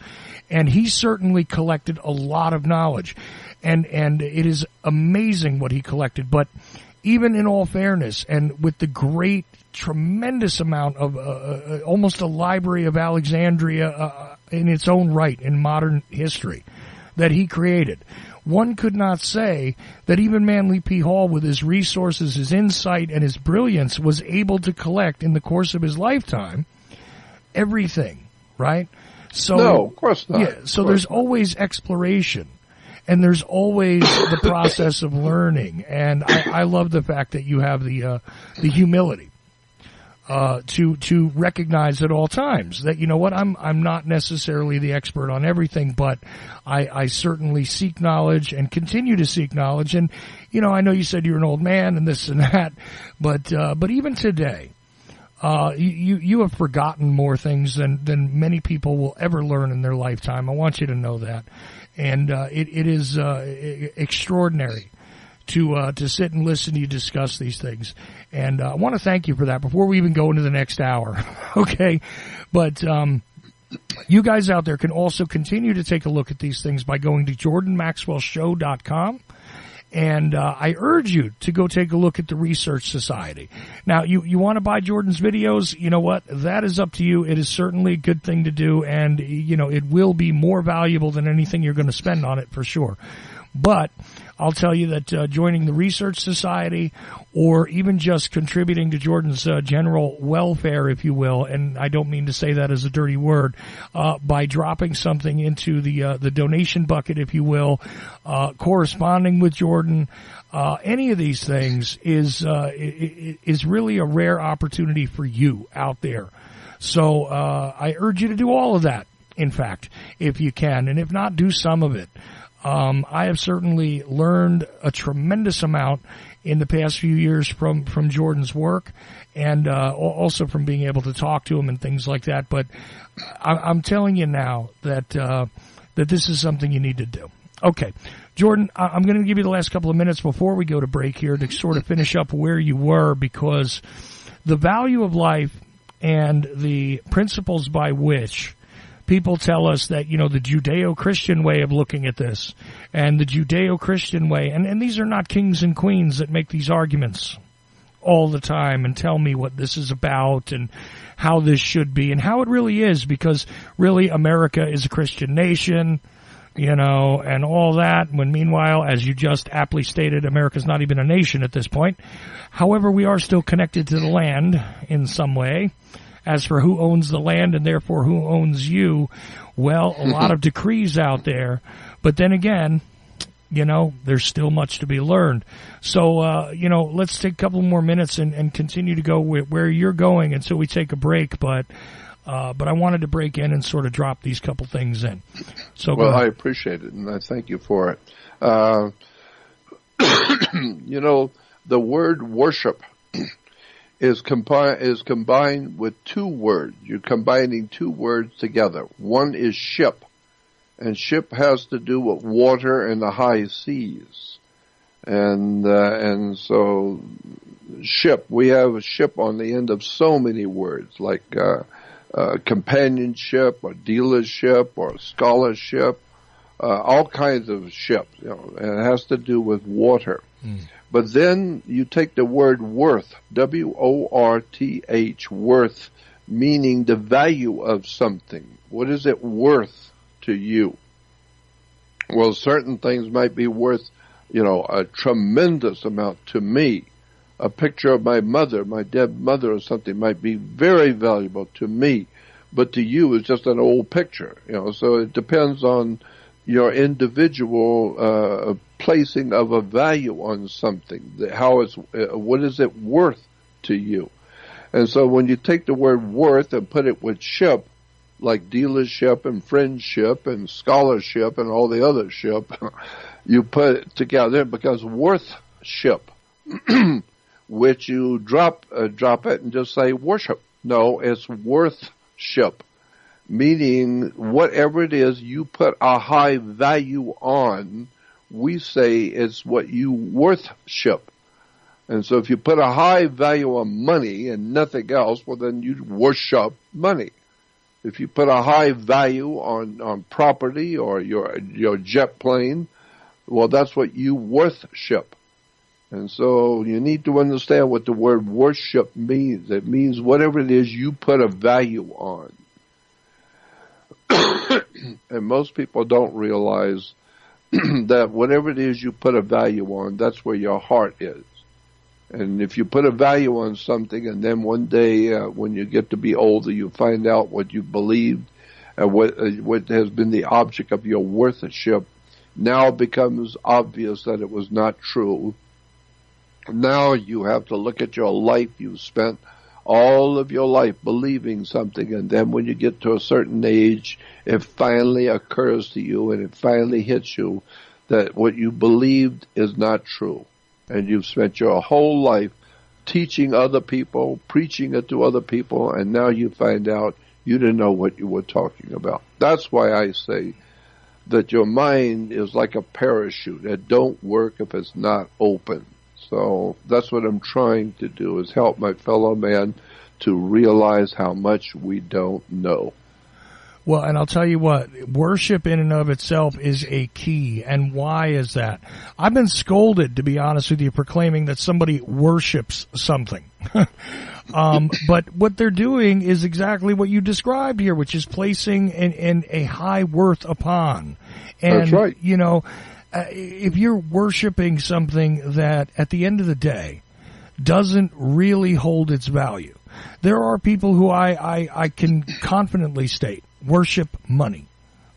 and he certainly collected a lot of knowledge. And it is amazing what he collected. But even in all fairness, and with the great, tremendous amount of almost a library of Alexandria in its own right in modern history that he created, one could not say that even Manly P. Hall, with his resources, his insight, and his brilliance, was able to collect in the course of his lifetime everything, right? So, no, of course not. Yeah, so there's always exploration, and there's always the process of learning, and I love the fact that you have the humility to recognize at all times that, I'm not necessarily the expert on everything, but I certainly seek knowledge and continue to seek knowledge. And, I know you said you're an old man and this and that, but even today, you have forgotten more things than many people will ever learn in their lifetime. I want you to know that. And, it is, extraordinary to sit and listen to you discuss these things. And I want to thank you for that before we even go into the next hour. Okay? But you guys out there can also continue to take a look at these things by going to JordanMaxwellShow.com. And I urge you to go take a look at the Research Society. Now, you want to buy Jordan's videos? You know what? That is up to you. It is certainly a good thing to do, and, it will be more valuable than anything you're going to spend on it for sure. But I'll tell you that joining the Research Society, or even just contributing to Jordan's general welfare, if you will, and I don't mean to say that as a dirty word, by dropping something into the donation bucket, if you will, corresponding with Jordan, any of these things is really a rare opportunity for you out there. So I urge you to do all of that, in fact, if you can, and if not, do some of it. I have certainly learned a tremendous amount in the past few years from Jordan's work, and also from being able to talk to him and things like that. But I'm telling you now that this is something you need to do. Okay, Jordan, I'm going to give you the last couple of minutes before we go to break here to sort of finish up where you were, because the value of life and the principles by which people tell us that, the Judeo-Christian way of looking at this, and the Judeo-Christian way, and these are not kings and queens that make these arguments all the time and tell me what this is about and how this should be and how it really is, because really America is a Christian nation, and all that, when meanwhile, as you just aptly stated, America's not even a nation at this point. However, we are still connected to the land in some way. As for who owns the land and therefore who owns you, well, a lot of decrees out there. But then again, there's still much to be learned. So, let's take a couple more minutes and continue to go where you're going until we take a break. But I wanted to break in and sort of drop these couple things in. So, well, I appreciate it, and I thank you for it. The word worship is combined with two words. You're combining two words together. One is ship, and ship has to do with water and the high seas. And so ship, we have a ship on the end of so many words, like companionship or dealership or scholarship, all kinds of ships, and it has to do with water. But then you take the word worth, W-O-R-T-H, worth, meaning the value of something. What is it worth to you? Well, certain things might be worth, a tremendous amount to me. A picture of my mother, my dead mother or something might be very valuable to me, but to you it's just an old picture, so it depends on your individual placing of a value on something. What is it worth to you? And so when you take the word worth and put it with ship, like dealership and friendship and scholarship and all the other ship, you put it together because worthship, which you drop it and just say worship. No, it's worthship, meaning whatever it is you put a high value on, we say it's what you worthship. And so if you put a high value on money and nothing else, well, then you worship money. If you put a high value on property or your jet plane, well, that's what you worship. And so you need to understand what the word worship means. It means whatever it is you put a value on. And most people don't realize that whatever it is you put a value on, that's where your heart is. And if you put a value on something and then one day when you get to be older, you find out what you believed and what has been the object of your worship, now it becomes obvious that it was not true. Now you have to look at your life. You've spent all of your life believing something, and then when you get to a certain age, it finally occurs to you and it finally hits you that what you believed is not true. And you've spent your whole life teaching other people, preaching it to other people, and now you find out you didn't know what you were talking about. That's why I say that your mind is like a parachute. It don't work if it's not open. So that's what I'm trying to do, is help my fellow man to realize how much we don't know. Well, and I'll tell you what, worship in and of itself is a key. And why is that? I've been scolded, to be honest with you, for claiming that somebody worships something. But what they're doing is exactly what you described here, which is placing in a high worth upon. And, that's right. If you're worshiping something that at the end of the day doesn't really hold its value, there are people who I can confidently state worship money.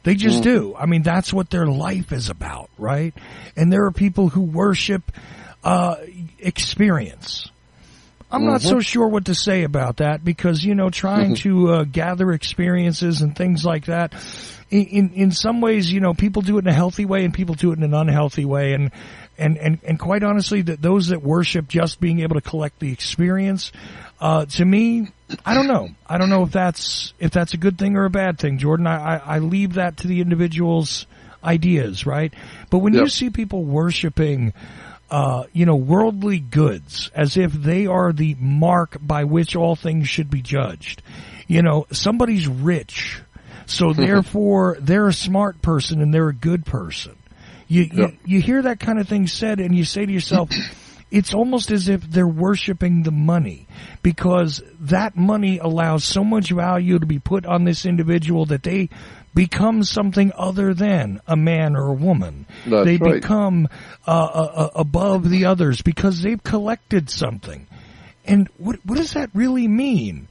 They just do. I mean, that's what their life is about, right? And there are people who worship experience. I'm not so sure what to say about that because, trying to gather experiences and things like that, in some ways, people do it in a healthy way and people do it in an unhealthy way. And quite honestly, that those that worship just being able to collect the experience, to me, I don't know. I don't know if that's a good thing or a bad thing, Jordan. I leave that to the individual's ideas, right? But when you see people worshiping, worldly goods as if they are the mark by which all things should be judged. Somebody's rich, so therefore they're a smart person and they're a good person. You hear that kind of thing said and you say to yourself, it's almost as if they're worshiping the money because that money allows so much value to be put on this individual that they become something other than a man or a woman. They become above the others because they've collected something. And what does that really mean?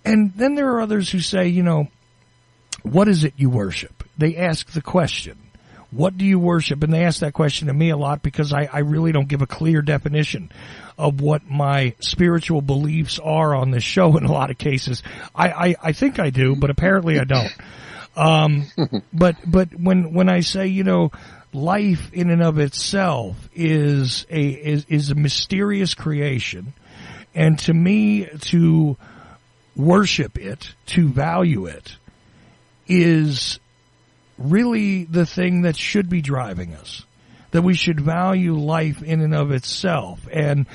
And then there are others who say, what is it you worship? They ask the question. what do you worship? And they ask that question to me a lot because I really don't give a clear definition of what my spiritual beliefs are on this show in a lot of cases. I think I do, but apparently I don't. But when I say, you know, life in and of itself is a mysterious creation, and to me, to worship it, to value it, is really the thing that should be driving us. That we should value life in and of itself and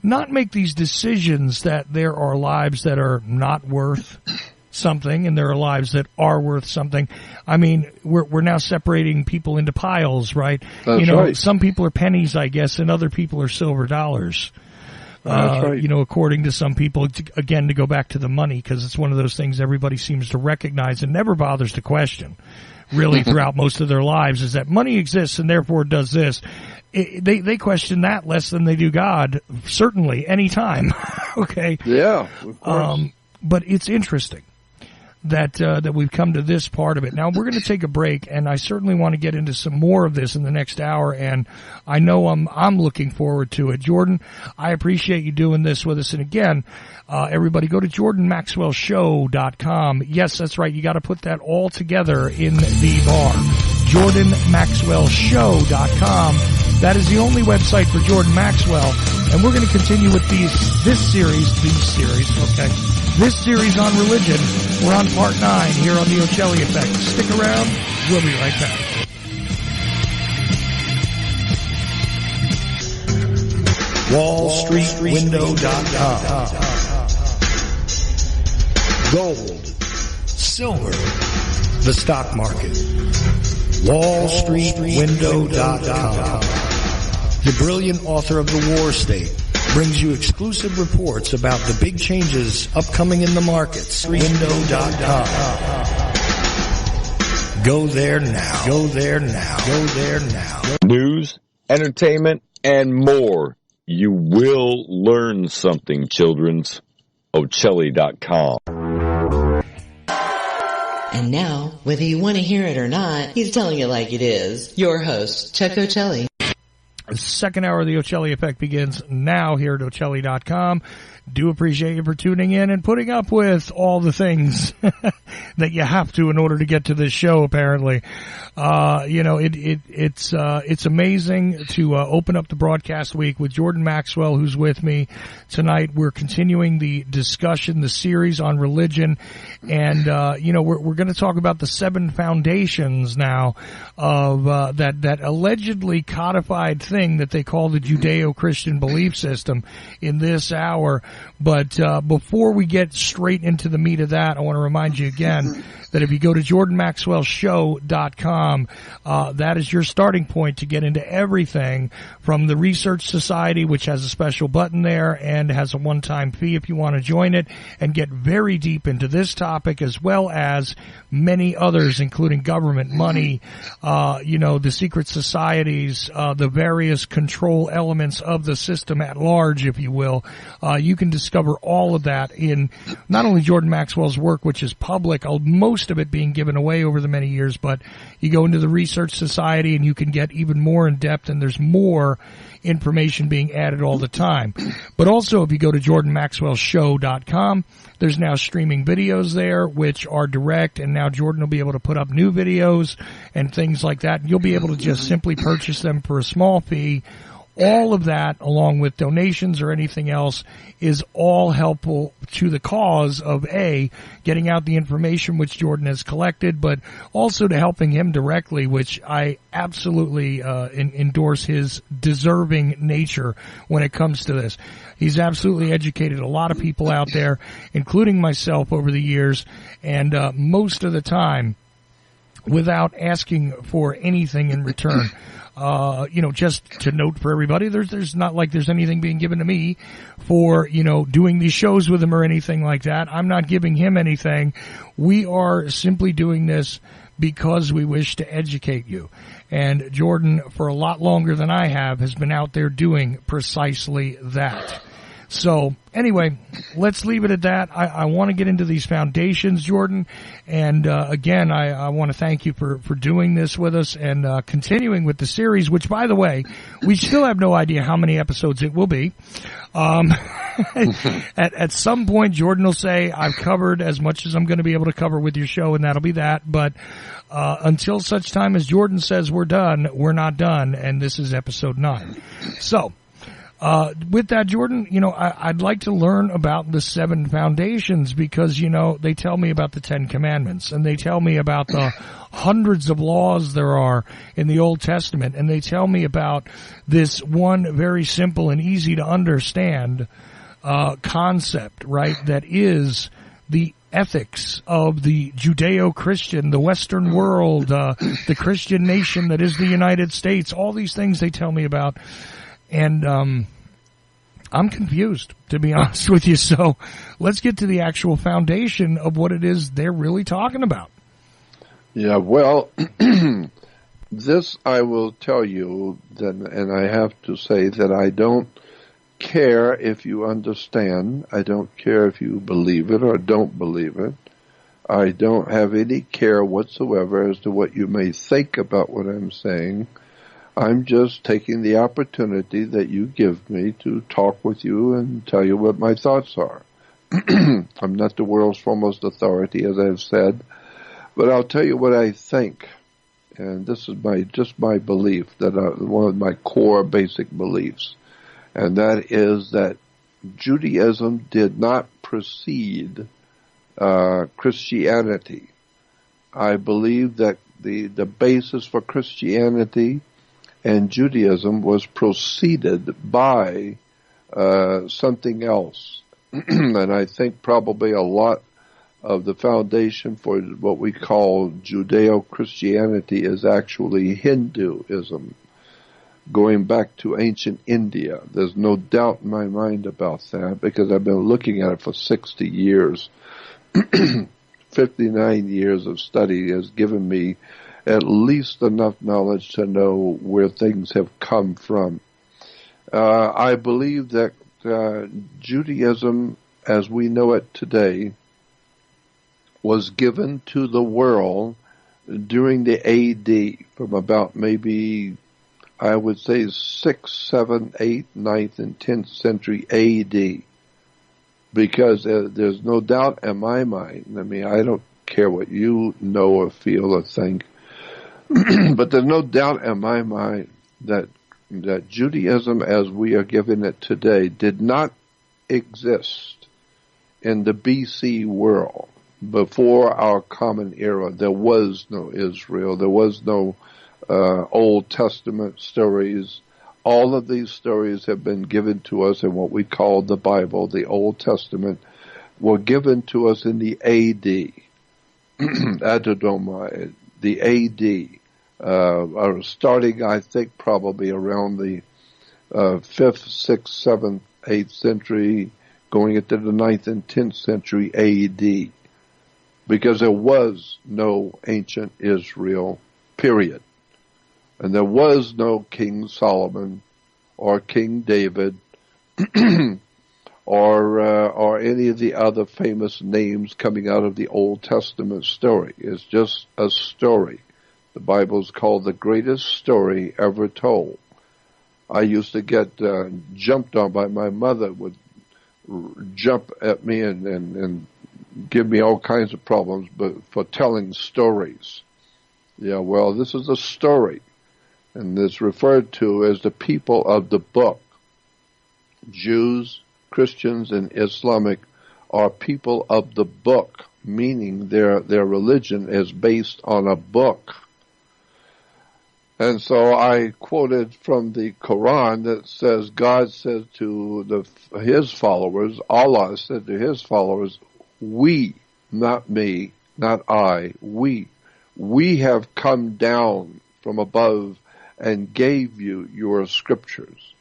not make these decisions that there are lives that are not worth something and there are lives that are worth something. I mean, we're now separating people into piles, right? That's right. Some people are pennies, I guess, and other people are silver dollars. That's right. You know, according to some people, again, to go back to the money, because it's one of those things everybody seems to recognize and never bothers to question, really, throughout most of their lives, is that money exists and therefore it does this. They question that less than they do God, certainly, any time. Okay? Yeah, of course. But it's interesting that we've come to this part of it. Now, we're going to take a break, and I certainly want to get into some more of this in the next hour, and I know I'm looking forward to it. Jordan, I appreciate you doing this with us. And again, everybody go to JordanMaxwellShow.com. Yes, that's right. You got to put that all together in the bar. JordanMaxwellShow.com. That is the only website for Jordan Maxwell. And we're going to continue with this series, this series on religion. We're on part 9 here on the Ocelli Effect. Stick around. We'll be right back. WallStreetWindow.com. Gold, silver, the stock market. WallStreetWindow.com. The brilliant author of The War State brings you exclusive reports about the big changes upcoming in the markets. Window.com. Go there now. Go there now. Go there now. News, entertainment, and more. You will learn something, children's. Ocelli.com. And now, whether you want to hear it or not, he's telling it like it is. Your host, Chuck Ocelli. The second hour of the Ocelli Effect begins now here at Ocelli.com. Do appreciate you for tuning in and putting up with all the things that you have to in order to get to this show, apparently. It's amazing to open up the broadcast week with Jordan Maxwell, who's with me tonight. We're continuing the discussion, the series on religion, and we're going to talk about the 7 foundations now of that allegedly codified thing that they call the Judeo-Christian belief system in this hour. But before we get straight into the meat of that, I want to remind you again that if you go to JordanMaxwellShow.com, that is your starting point to get into everything from the Research Society, which has a special button there and has a one-time fee if you want to join it, and get very deep into this topic as well as many others, including government, money, the secret societies, the various control elements of the system at large, if you will. You can discover all of that in not only Jordan Maxwell's work, which is public, most of it being given away over the many years, but you go into the Research Society and you can get even more in depth, and there's more information being added all the time. But also, if you go to JordanMaxwellShow.com, there's now streaming videos there, which are direct, and now Jordan will be able to put up new videos and things like that. You'll be able to just simply purchase them for a small fee. All of that, along with donations or anything else, is all helpful to the cause of, A, getting out the information which Jordan has collected, but also to helping him directly, which I absolutely endorse his deserving nature when it comes to this. He's absolutely educated a lot of people out there, including myself over the years, and most of the time without asking for anything in return. Just to note for everybody, there's not like there's anything being given to me for, doing these shows with him or anything like that. I'm not giving him anything. We are simply doing this because we wish to educate you. And Jordan, for a lot longer than I have, has been out there doing precisely that. So anyway, let's leave it at that. I want to get into these foundations, Jordan. And again, I want to thank you for doing this with us and continuing with the series, which, by the way, we still have no idea how many episodes it will be. At some point, Jordan will say, I've covered as much as I'm going to be able to cover with your show, and that'll be that. But until such time as Jordan says we're done, we're not done, and this is episode 9. So, with that, Jordan, I'd like to learn about the 7 foundations because, they tell me about the 10 commandments and they tell me about the hundreds of laws there are in the Old Testament, and they tell me about this one very simple and easy to understand concept, right, that is the ethics of the Judeo-Christian, the Western world, the Christian nation that is the United States, all these things they tell me about. And I'm confused, to be honest with you. So let's get to the actual foundation of what it is they're really talking about. Yeah, well, this I will tell you, and I have to say that I don't care if you understand. I don't care if you believe it or don't believe it. I don't have any care whatsoever as to what you may think about what I'm saying. I'm just taking the opportunity that you give me to talk with you and tell you what my thoughts are. I'm not the world's foremost authority, as I've said, but I'll tell you what I think. And this is my belief, that one of my core basic beliefs, and that is that Judaism did not precede Christianity. I believe that the basis for Christianity and Judaism was preceded by something else. And I think probably a lot of the foundation for what we call Judeo-Christianity is actually Hinduism, going back to ancient India. There's no doubt in my mind about that because I've been looking at it for 60 years. 59 years of study has given me at least enough knowledge to know where things have come from. I believe that Judaism, as we know it today, was given to the world during the AD, from about maybe, I would say, 6th, 7th, 8th, 9th, and 10th century AD. Because there's no doubt in my mind, I mean, I don't care what you know or feel or think, but there's no doubt in my mind that Judaism as we are given it today did not exist in the BC world. Before our common era, there was no Israel. There was no Old Testament stories. All of these stories have been given to us in what we call the Bible, the Old Testament, were given to us in the AD, Adodomai, the AD, starting, I think, probably around the 5th, 6th, 7th, 8th century, going into the 9th and 10th century AD, because there was no ancient Israel, period. And there was no King Solomon or King David or any of the other famous names coming out of the Old Testament story. It's just a story. The Bible is called the greatest story ever told. I used to get jumped on by my mother, would jump at me and give me all kinds of problems but for telling stories. Yeah, well, this is a story. And it's referred to as the people of the book. Jews, Christians, and Islamic are people of the book, meaning their religion is based on a book. And so I quoted from the Quran that says, God said to his followers, Allah said to his followers, we, not me, not I, we have come down from above and gave you your scriptures.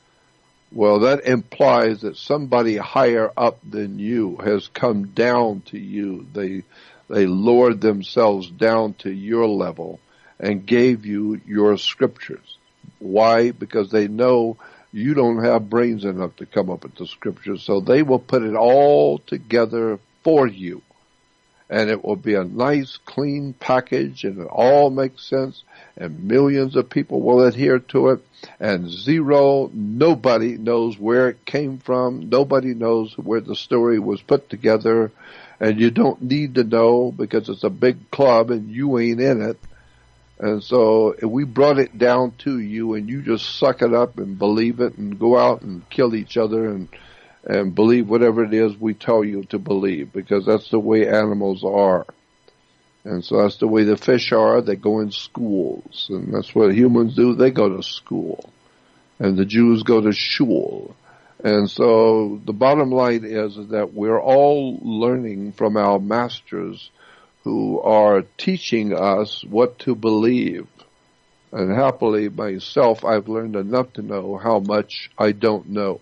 Well, that implies that somebody higher up than you has come down to you. They lowered themselves down to your level and gave you your scriptures. Why? Because they know You don't have brains enough to come up with the scriptures, so they will put it all together for you. And it will be a nice, clean package, and it all makes sense, and millions of people will adhere to it, and nobody knows where it came from, nobody knows where the story was put together, and you don't need to know because it's a big club and you ain't in it. And so if we brought it down to you and you just suck it up and believe it and go out and kill each other and believe whatever it is we tell you to believe, because that's the way animals are. And so that's the way the fish are. They go in schools, and that's what humans do. They go to school, and the Jews go to shul. And so the bottom line is that we're all learning from our masters who are teaching us what to believe. And happily, myself, I've learned enough to know how much I don't know.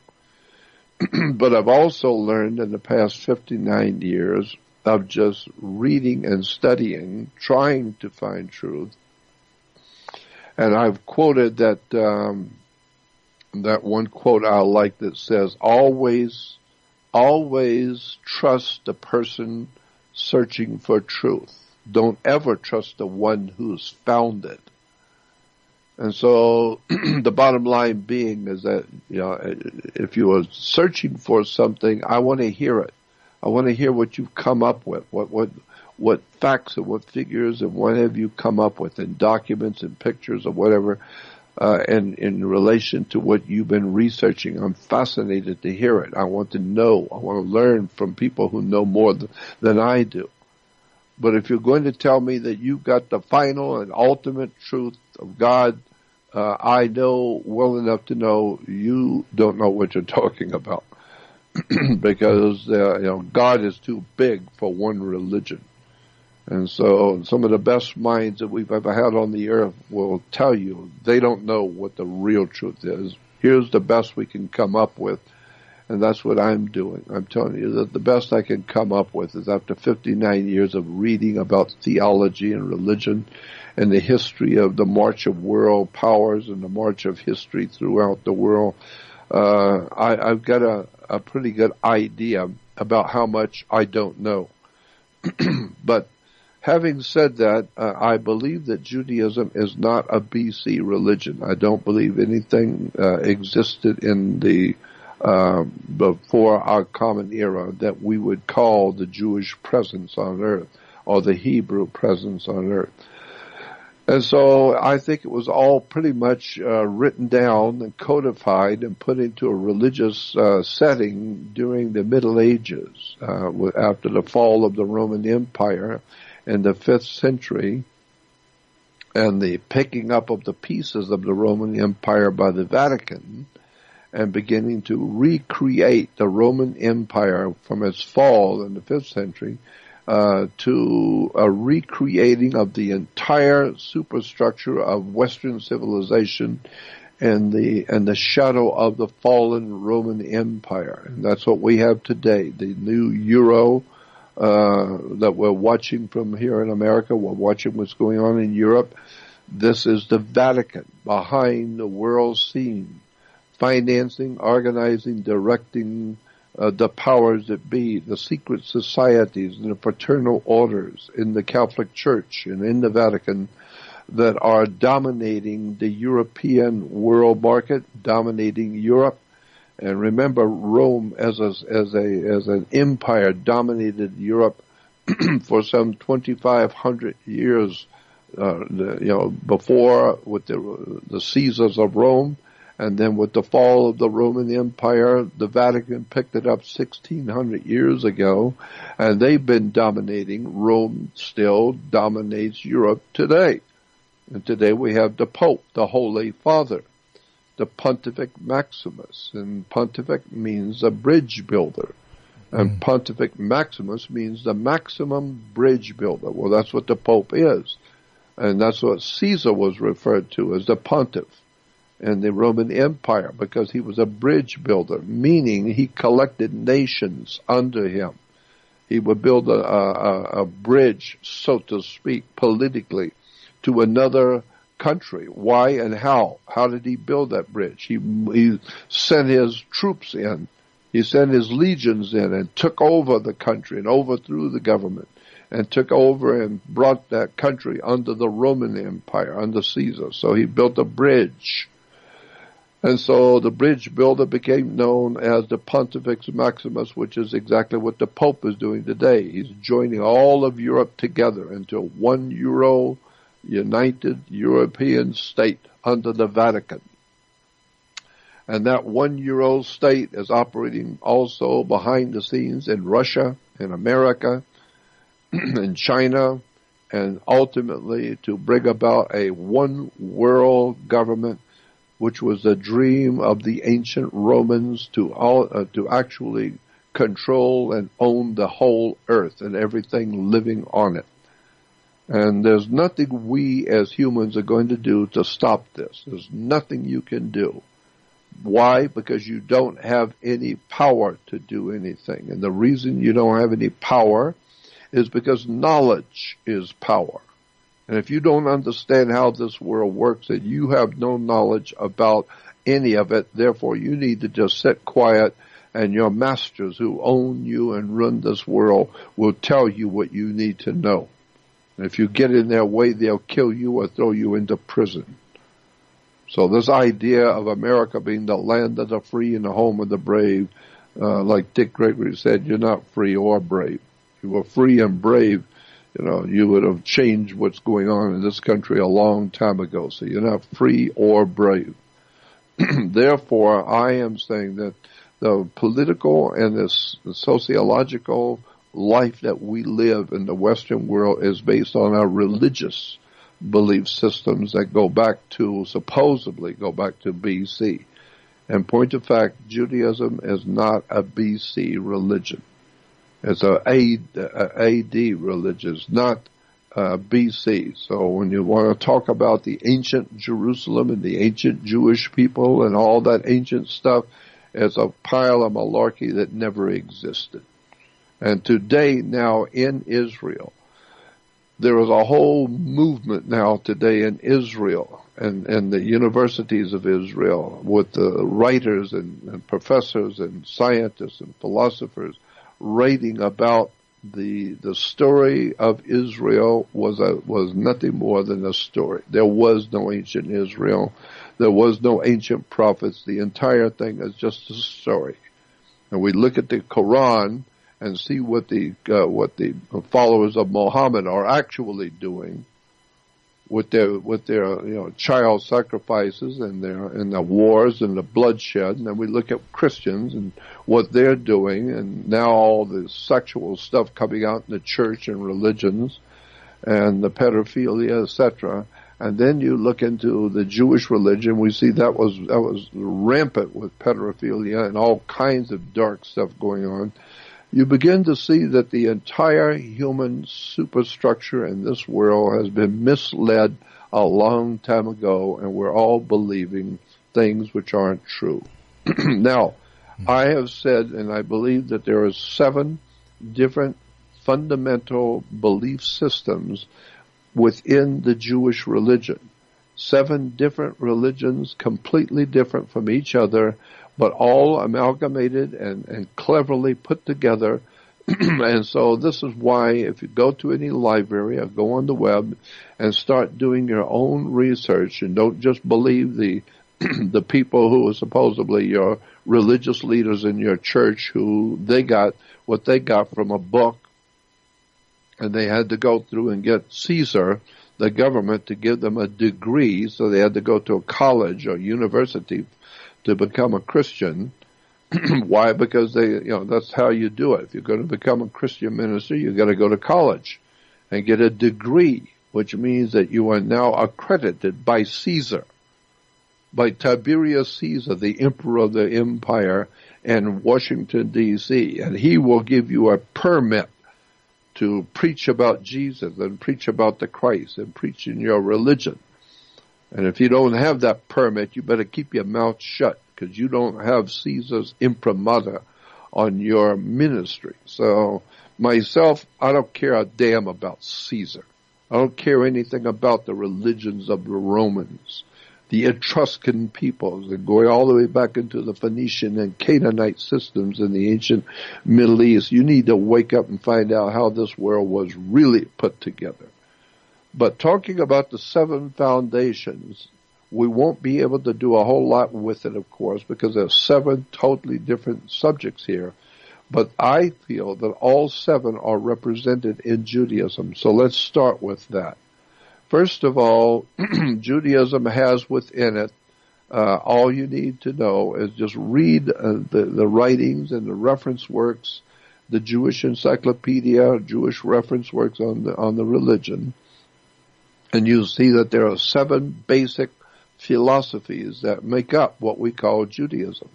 But I've also learned in the past 59 years of just reading and studying, trying to find truth. And I've quoted that one quote I like that says, always trust the person searching for truth. Don't ever trust the one who's found it. And so the bottom line being is that, if you are searching for something, I want to hear it. I want to hear what you've come up with, what facts and what figures and what have you come up with in documents and pictures or whatever, and in relation to what you've been researching. I'm fascinated to hear it. I want to know. I want to learn from people who know more than I do. But if you're going to tell me that you've got the final and ultimate truth of God, I know well enough to know you don't know what you're talking about. Because God is too big for one religion. And so some of the best minds that we've ever had on the earth will tell you they don't know what the real truth is. Here's the best we can come up with. And that's what I'm doing. I'm telling you that the best I can come up with is, after 59 years of reading about theology and religion and the history of the march of world powers and the march of history throughout the world, I've got a pretty good idea about how much I don't know. But having said that, I believe that Judaism is not a BC religion. I don't believe anything existed in the before our common era that we would call the Jewish presence on earth or the Hebrew presence on earth. And so I think it was all pretty much written down and codified and put into a religious setting during the Middle Ages, after the fall of the Roman Empire in the 5th century, and the picking up of the pieces of the Roman Empire by the Vatican, and beginning to recreate the Roman Empire from its fall in the 5th century to a recreating of the entire superstructure of Western civilization and the shadow of the fallen Roman Empire. And that's what we have today. The new Euro that we're watching from here in America, we're watching what's going on in Europe. This is the Vatican behind the world scene, financing, organizing, directing the powers that be, the secret societies and the fraternal orders in the Catholic Church and in the Vatican that are dominating the European world market, dominating Europe. And remember, Rome as an empire dominated Europe for some 2,500 years, before with the Caesars of Rome. And then with the fall of the Roman Empire, the Vatican picked it up 1,600 years ago, and they've been dominating. Rome still dominates Europe today. And today we have the Pope, the Holy Father, the Pontifex Maximus. And Pontifex means a bridge builder. And Pontifex Maximus means the maximum bridge builder. Well, that's what the Pope is. And that's what Caesar was referred to as the Pontiff in the Roman Empire, because he was a bridge builder, meaning he collected nations under him. He would build a bridge, so to speak, politically, to another country. Why and how? How did he build that bridge? He sent his troops in. He sent his legions in and took over the country and overthrew the government and took over and brought that country under the Roman Empire, under Caesar. So he built a bridge. And so the bridge builder became known as the Pontifex Maximus, which is exactly what the Pope is doing today. He's joining all of Europe together into one united European state under the Vatican. And that one Euro state is operating also behind the scenes in Russia, in America, in China, and ultimately to bring about a one world government, which was the dream of the ancient Romans to actually control and own the whole earth and everything living on it. And there's nothing we as humans are going to do to stop this. There's nothing you can do. Why? Because you don't have any power to do anything. And the reason you don't have any power is because knowledge is power. And if you don't understand how this world works, and you have no knowledge about any of it, therefore you need to just sit quiet, and your masters who own you and run this world will tell you what you need to know. And if you get in their way, they'll kill you or throw you into prison. So this idea of America being the land of the free and the home of the brave, like Dick Gregory said, you're not free or brave. If you were free and brave, you would have changed what's going on in this country a long time ago. So you're not free or brave. Therefore, I am saying that the political and the sociological life that we live in the Western world is based on our religious belief systems that supposedly go back to BC. And point of fact, Judaism is not a BC religion. It's a AD religion, it's not BC. So when you want to talk about the ancient Jerusalem and the ancient Jewish people and all that ancient stuff, it's a pile of malarkey that never existed. And today now in Israel, there is a whole movement now today in Israel and the universities of Israel with the writers and professors and scientists and philosophers writing about the story of Israel was nothing more than a story. There was no ancient Israel. There was no ancient prophets. The entire thing is just a story. And we look at the Quran and see what the followers of Muhammad are actually doing with their child sacrifices and the wars and the bloodshed. And then we look at Christians and what they're doing, and now all the sexual stuff coming out in the church and religions and the pedophilia, etc. And then you look into the Jewish religion, we see that was rampant with pedophilia and all kinds of dark stuff going on. You begin to see that the entire human superstructure in this world has been misled a long time ago, and we're all believing things which aren't true. Now, I have said, and I believe that there are 7 different fundamental belief systems within the Jewish religion. 7 different religions, completely different from each other, but all amalgamated and cleverly put together. And so this is why if you go to any library or go on the web and start doing your own research and don't just believe the people who are supposedly your religious leaders in your church who they got what they got from a book, and they had to go through and get Caesar, the government, to give them a degree, so they had to go to a college or university to become a Christian. Why? Because that's how you do it. If you're going to become a Christian minister, you got to go to college and get a degree, which means that you are now accredited by Caesar, by Tiberius Caesar, the emperor of the empire in Washington, D.C., and he will give you a permit to preach about Jesus and preach about the Christ and preach in your religion. And if you don't have that permit, you better keep your mouth shut, because you don't have Caesar's imprimatur on your ministry. So myself, I don't care a damn about Caesar. I don't care anything about the religions of the Romans, the Etruscan peoples, and going all the way back into the Phoenician and Canaanite systems in the ancient Middle East. You need to wake up and find out how this world was really put together. But talking about the 7 foundations, we won't be able to do a whole lot with it, of course, because there's 7 totally different subjects here. But I feel that all 7 are represented in Judaism. So let's start with that. First of all, Judaism has within it, all you need to know is just read the writings and the reference works, the Jewish encyclopedia, Jewish reference works on the religion, and you'll see that there are 7 basic philosophies that make up what we call Judaism.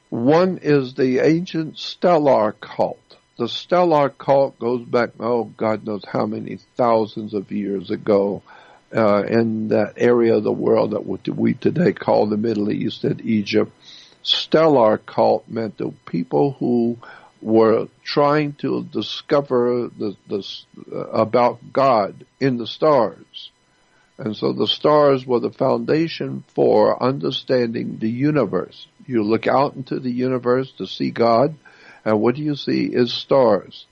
One is the ancient stellar cult. The stellar cult goes back, God knows how many thousands of years ago, in that area of the world that we today call the Middle East and Egypt. Stellar cult meant the people who were trying to discover about God in the stars. And so the stars were the foundation for understanding the universe. You look out into the universe to see God, and what do you see is stars.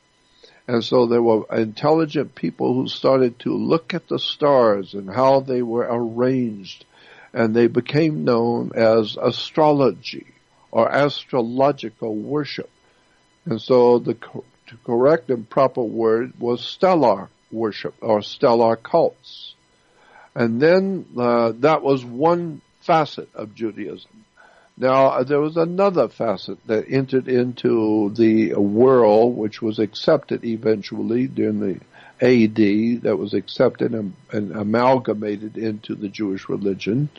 And so there were intelligent people who started to look at the stars and how they were arranged, and they became known as astrology or astrological worship. And so the correct and proper word was stellar worship or stellar cults. And then that was one facet of Judaism. Now, there was another facet that entered into the world, which was accepted eventually during the AD, that was accepted and amalgamated into the Jewish religion.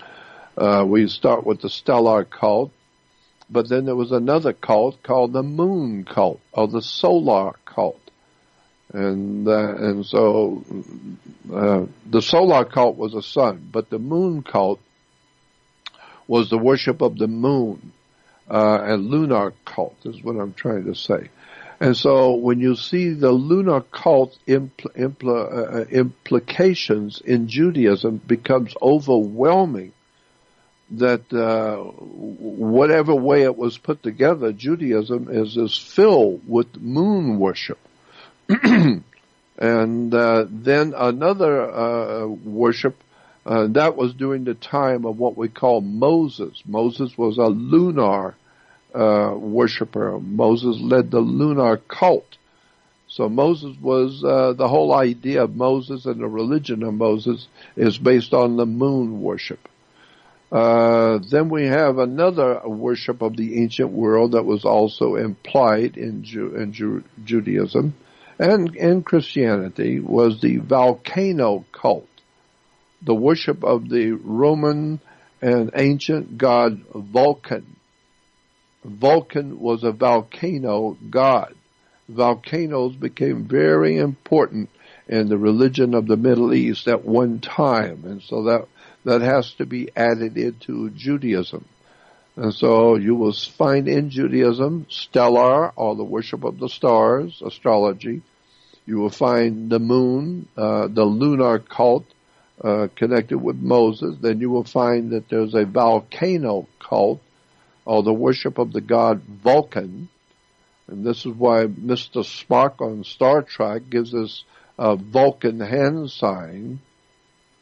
We start with the stellar cult, but then there was another cult called the moon cult, or the solar cult. And so the solar cult was a sun, but the moon cult was the worship of the moon, and lunar cult is what I'm trying to say. And so when you see the lunar cult implications in Judaism becomes overwhelming, that whatever way it was put together, Judaism is filled with moon worship. And then another worship, that was during the time of what we call Moses. Moses was a lunar worshiper. Moses led the lunar cult. So Moses was, the whole idea of Moses and the religion of Moses is based on the moon worship. Then we have another worship of the ancient world that was also implied in Judaism and in Christianity, was the volcano cult, the worship of the Roman and ancient god Vulcan. Vulcan was a volcano god. Volcanoes became very important in the religion of the Middle East at one time, and so that has to be added into Judaism. And so you will find in Judaism stellar, or the worship of the stars, astrology. You will find the moon, the lunar cult, connected with Moses. Then you will find that there's a volcano cult, or the worship of the god Vulcan. And this is why Mr. Spock on Star Trek gives us a Vulcan hand sign.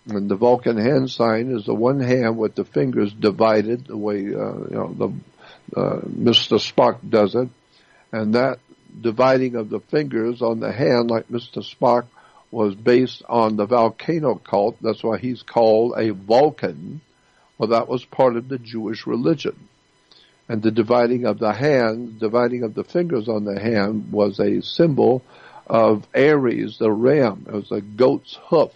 And the Vulcan hand sign is the one hand with the fingers divided the way Mr. Spock does it. And that dividing of the fingers on the hand, like Mr. Spock, was based on the volcano cult. That's why he's called a Vulcan. Well, that was part of the Jewish religion. And the dividing of the hand, dividing of the fingers on the hand, was a symbol of Aries, the ram. It was a goat's hoof.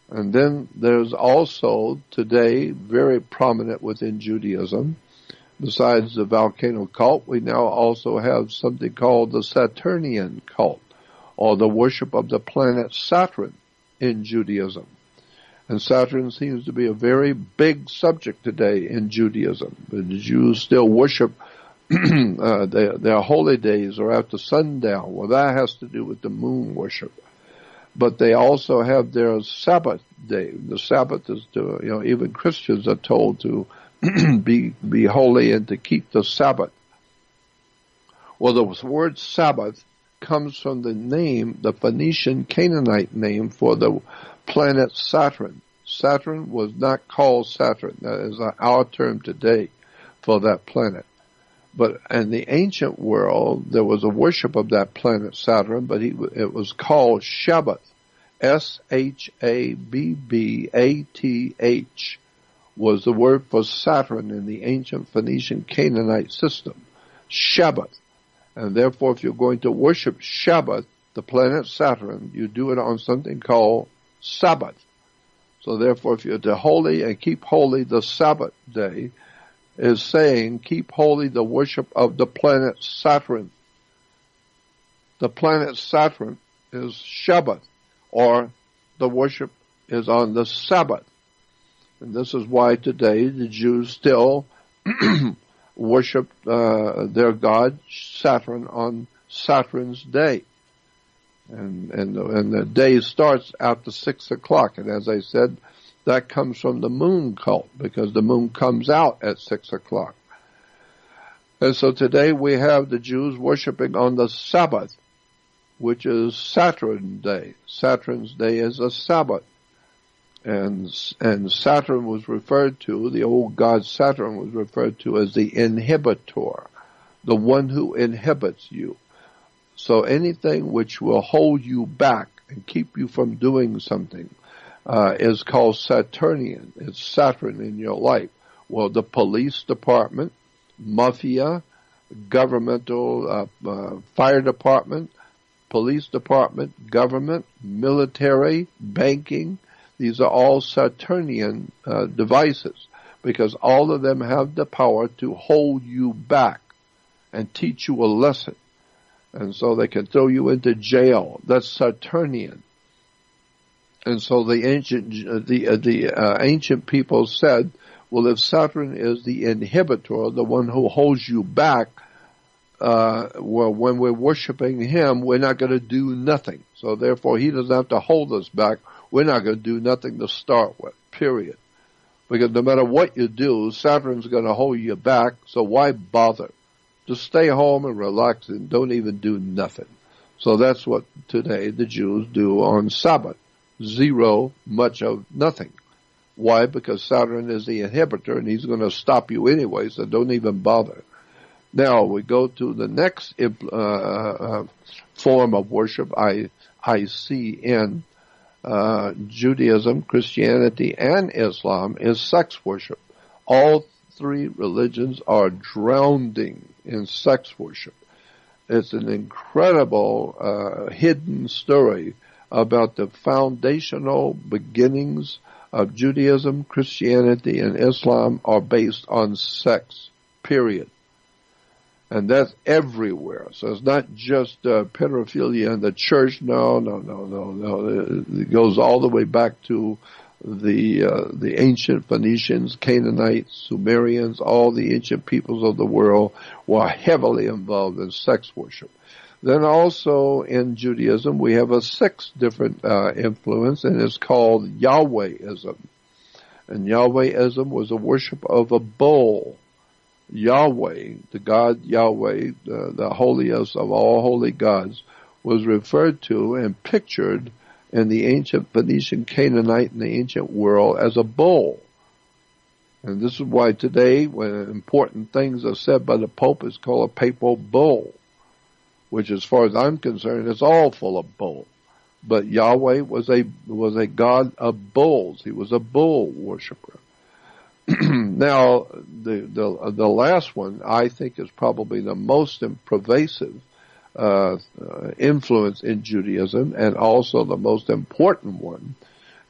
And then there's also today very prominent within Judaism, besides the volcano cult, we now also have something called the Saturnian cult, or the worship of the planet Saturn in Judaism. And Saturn seems to be a very big subject today in Judaism. The Jews still worship their holy days or after sundown. Well, that has to do with the moon worship. But they also have their Sabbath day. The Sabbath is to, even Christians are told to be holy and to keep the Sabbath. Well, the word Sabbath comes from the Phoenician Canaanite name for the planet Saturn. Saturn was not called Saturn. That is our term today for that planet. But in the ancient world, there was a worship of that planet Saturn, but it was called Sabbath. Shabbath was the word for Saturn in the ancient Phoenician Canaanite system. Sabbath. And therefore, if you're going to worship Sabbath, the planet Saturn, you do it on something called Sabbath. So therefore, if you're to holy and keep holy the Sabbath day, is saying keep holy the worship of the planet Saturn. The planet Saturn is Sabbath, or the worship is on the Sabbath. And this is why today the Jews still worship their god Saturn on Saturn's day. And the day starts after 6 o'clock. And as I said, that comes from the moon cult, because the moon comes out at 6 o'clock. And so today we have the Jews worshiping on the Sabbath, which is Saturn's day. Saturn's day is a Sabbath. And Saturn was referred to, the old god Saturn was referred to as the inhibitor, the one who inhibits you. So anything which will hold you back and keep you from doing something is called Saturnian. It's Saturn in your life. Well, the police department, mafia, governmental fire department, police department, government, military, banking, these are all Saturnian devices, because all of them have the power to hold you back and teach you a lesson. And so they can throw you into jail. That's Saturnian. And so the ancient people said, well, if Saturn is the inhibitor, the one who holds you back, well, when we're worshiping him, we're not going to do nothing. So therefore, he doesn't have to hold us back. We're not going to do nothing to start with, period. Because no matter what you do, Saturn's going to hold you back, so why bother? Just stay home and relax and don't even do nothing. So that's what today the Jews do on Sabbath. Zero, much of nothing. Why? Because Saturn is the inhibitor and he's going to stop you anyway, so don't even bother. Now we go to the next form of worship I see in Judaism, Christianity, and Islam is sex worship. All three religions are drowning in sex worship. It's an incredible hidden story about the foundational beginnings of Judaism, Christianity, and Islam are based on sex, period. And that's everywhere. So it's not just pedophilia in the church. No. It goes all the way back to the ancient Phoenicians, Canaanites, Sumerians, all the ancient peoples of the world were heavily involved in sex worship. Then also in Judaism, we have a sixth different influence, and it's called Yahwehism. And Yahwehism was a worship of a bull. Yahweh, the God Yahweh, the holiest of all holy gods, was referred to and pictured in the ancient Phoenician, Canaanite, and the ancient world as a bull. And this is why today, when important things are said by the Pope, it's called a papal bull, which as far as I'm concerned, is all full of bull. But Yahweh was a god of bulls. He was a bull worshiper. Now, the last one I think is probably the most pervasive influence in Judaism, and also the most important one,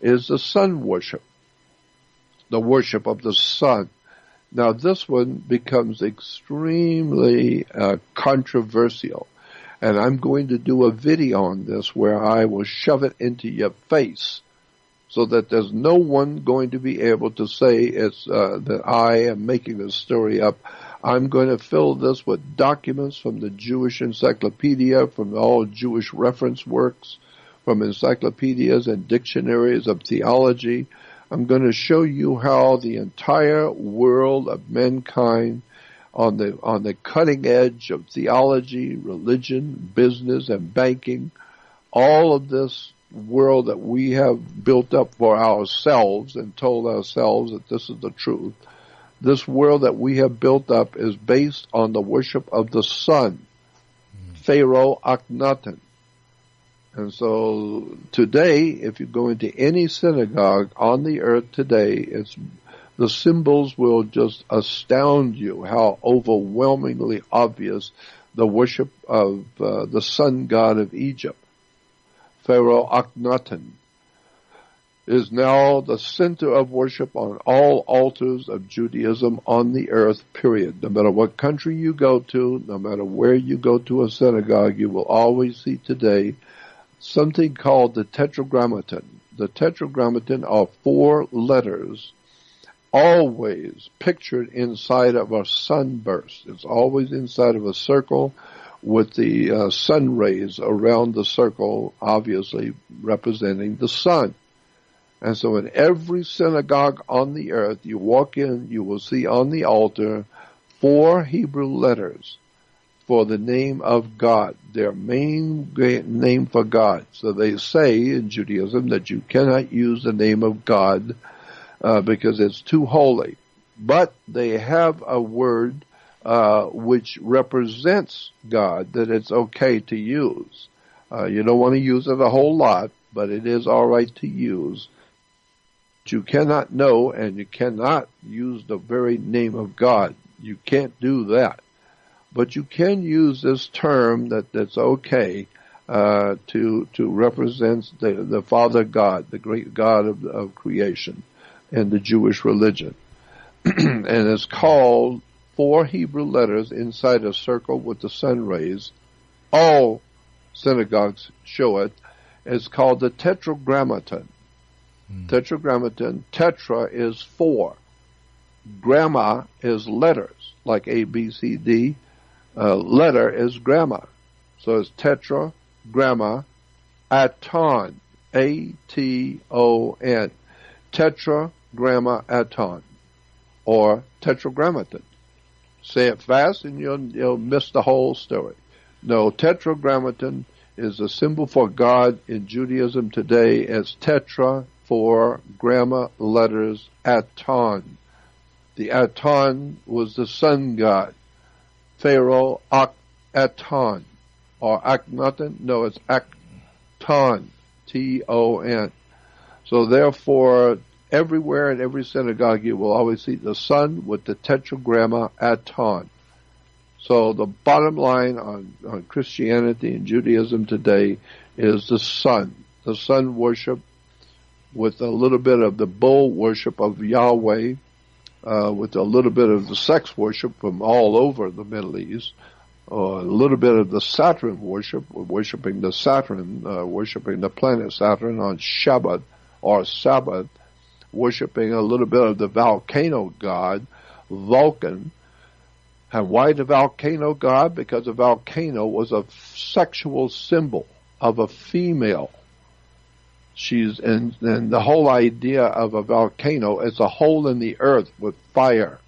is the sun worship, the worship of the sun. Now, this one becomes extremely controversial, and I'm going to do a video on this where I will shove it into your face, so that there's no one going to be able to say it's that I am making this story up. I'm going to fill this with documents from the Jewish Encyclopedia, from all Jewish reference works, from encyclopedias and dictionaries of theology. I'm going to show you how the entire world of mankind on the cutting edge of theology, religion, business, and banking, all of this world that we have built up for ourselves and told ourselves that this is the truth. This world that we have built up is based on the worship of the sun, Pharaoh Akhenaten. And so today, if you go into any synagogue on the earth today, the symbols will just astound you how overwhelmingly obvious the worship of the sun god of Egypt, Pharaoh Akhenaten, is now the center of worship on all altars of Judaism on the earth, period. No matter what country you go to, no matter where you go to a synagogue, you will always see today something called the Tetragrammaton. The Tetragrammaton are 4 letters, always pictured inside of a sunburst. It's always inside of a circle with the sun rays around the circle, obviously representing the sun. And so in every synagogue on the earth, you walk in, you will see on the altar 4 Hebrew letters for the name of God, their main name for God. So they say in Judaism that you cannot use the name of God because it's too holy. But they have a word which represents God that it's okay to use. You don't want to use it a whole lot, but it is all right to use. You cannot know and you cannot use the very name of God. You can't do that. But you can use this term that's okay to represent the Father God, the great God of creation and the Jewish religion. And it's called 4 Hebrew letters inside a circle with the sun rays. All synagogues show it. It's called the Tetragrammaton. Tetragrammaton, tetra is 4. Gramma is letters, like A, B, C, D. Letter is grammar. So it's tetragramma, aton, A-T-O-N. Tetragrammaton, or Tetragrammaton. Say it fast and you'll miss the whole story. No, Tetragrammaton is a symbol for God in Judaism today as tetra, 4 grammar letters, aton. The aton was the sun god, Pharaoh Akhenaten, or Akhenaten. No, it's Akton, T-O-N. So therefore, everywhere in every synagogue you will always see the sun with the tetragramma aton. So the bottom line on Christianity and Judaism today is the sun worship with a little bit of the bull worship of Yahweh, with a little bit of the sex worship from all over the Middle East, a little bit of the Saturn worship, worshiping the Saturn, worshiping the planet Saturn on Shabbat or Sabbath, worshiping a little bit of the volcano god, Vulcan. And why the volcano god? Because a volcano was a sexual symbol of a female. And the whole idea of a volcano is a hole in the earth with fire.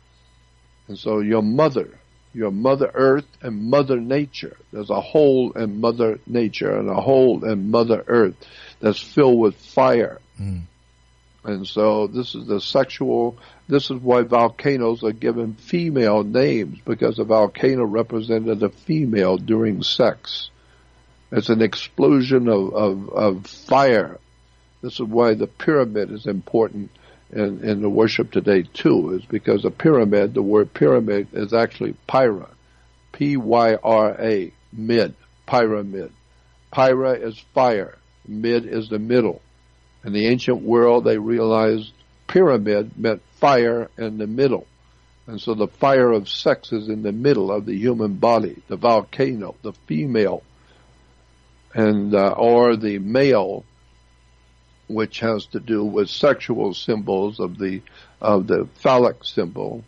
And so your mother earth and mother nature. There's a hole in mother nature and a hole in mother earth that's filled with fire. And so this is why volcanoes are given female names, because a volcano represented a female during sex. It's an explosion of fire. This is why the pyramid is important in the worship today too, is because a pyramid, the word pyramid is actually pyra. P-Y-R-A, mid, pyramid. Pyra is fire. Mid is the middle. In the ancient world, they realized pyramid meant fire in the middle. And so the fire of sex is in the middle of the human body, the volcano, the female, and or the male, which has to do with sexual symbols of the phallic symbol,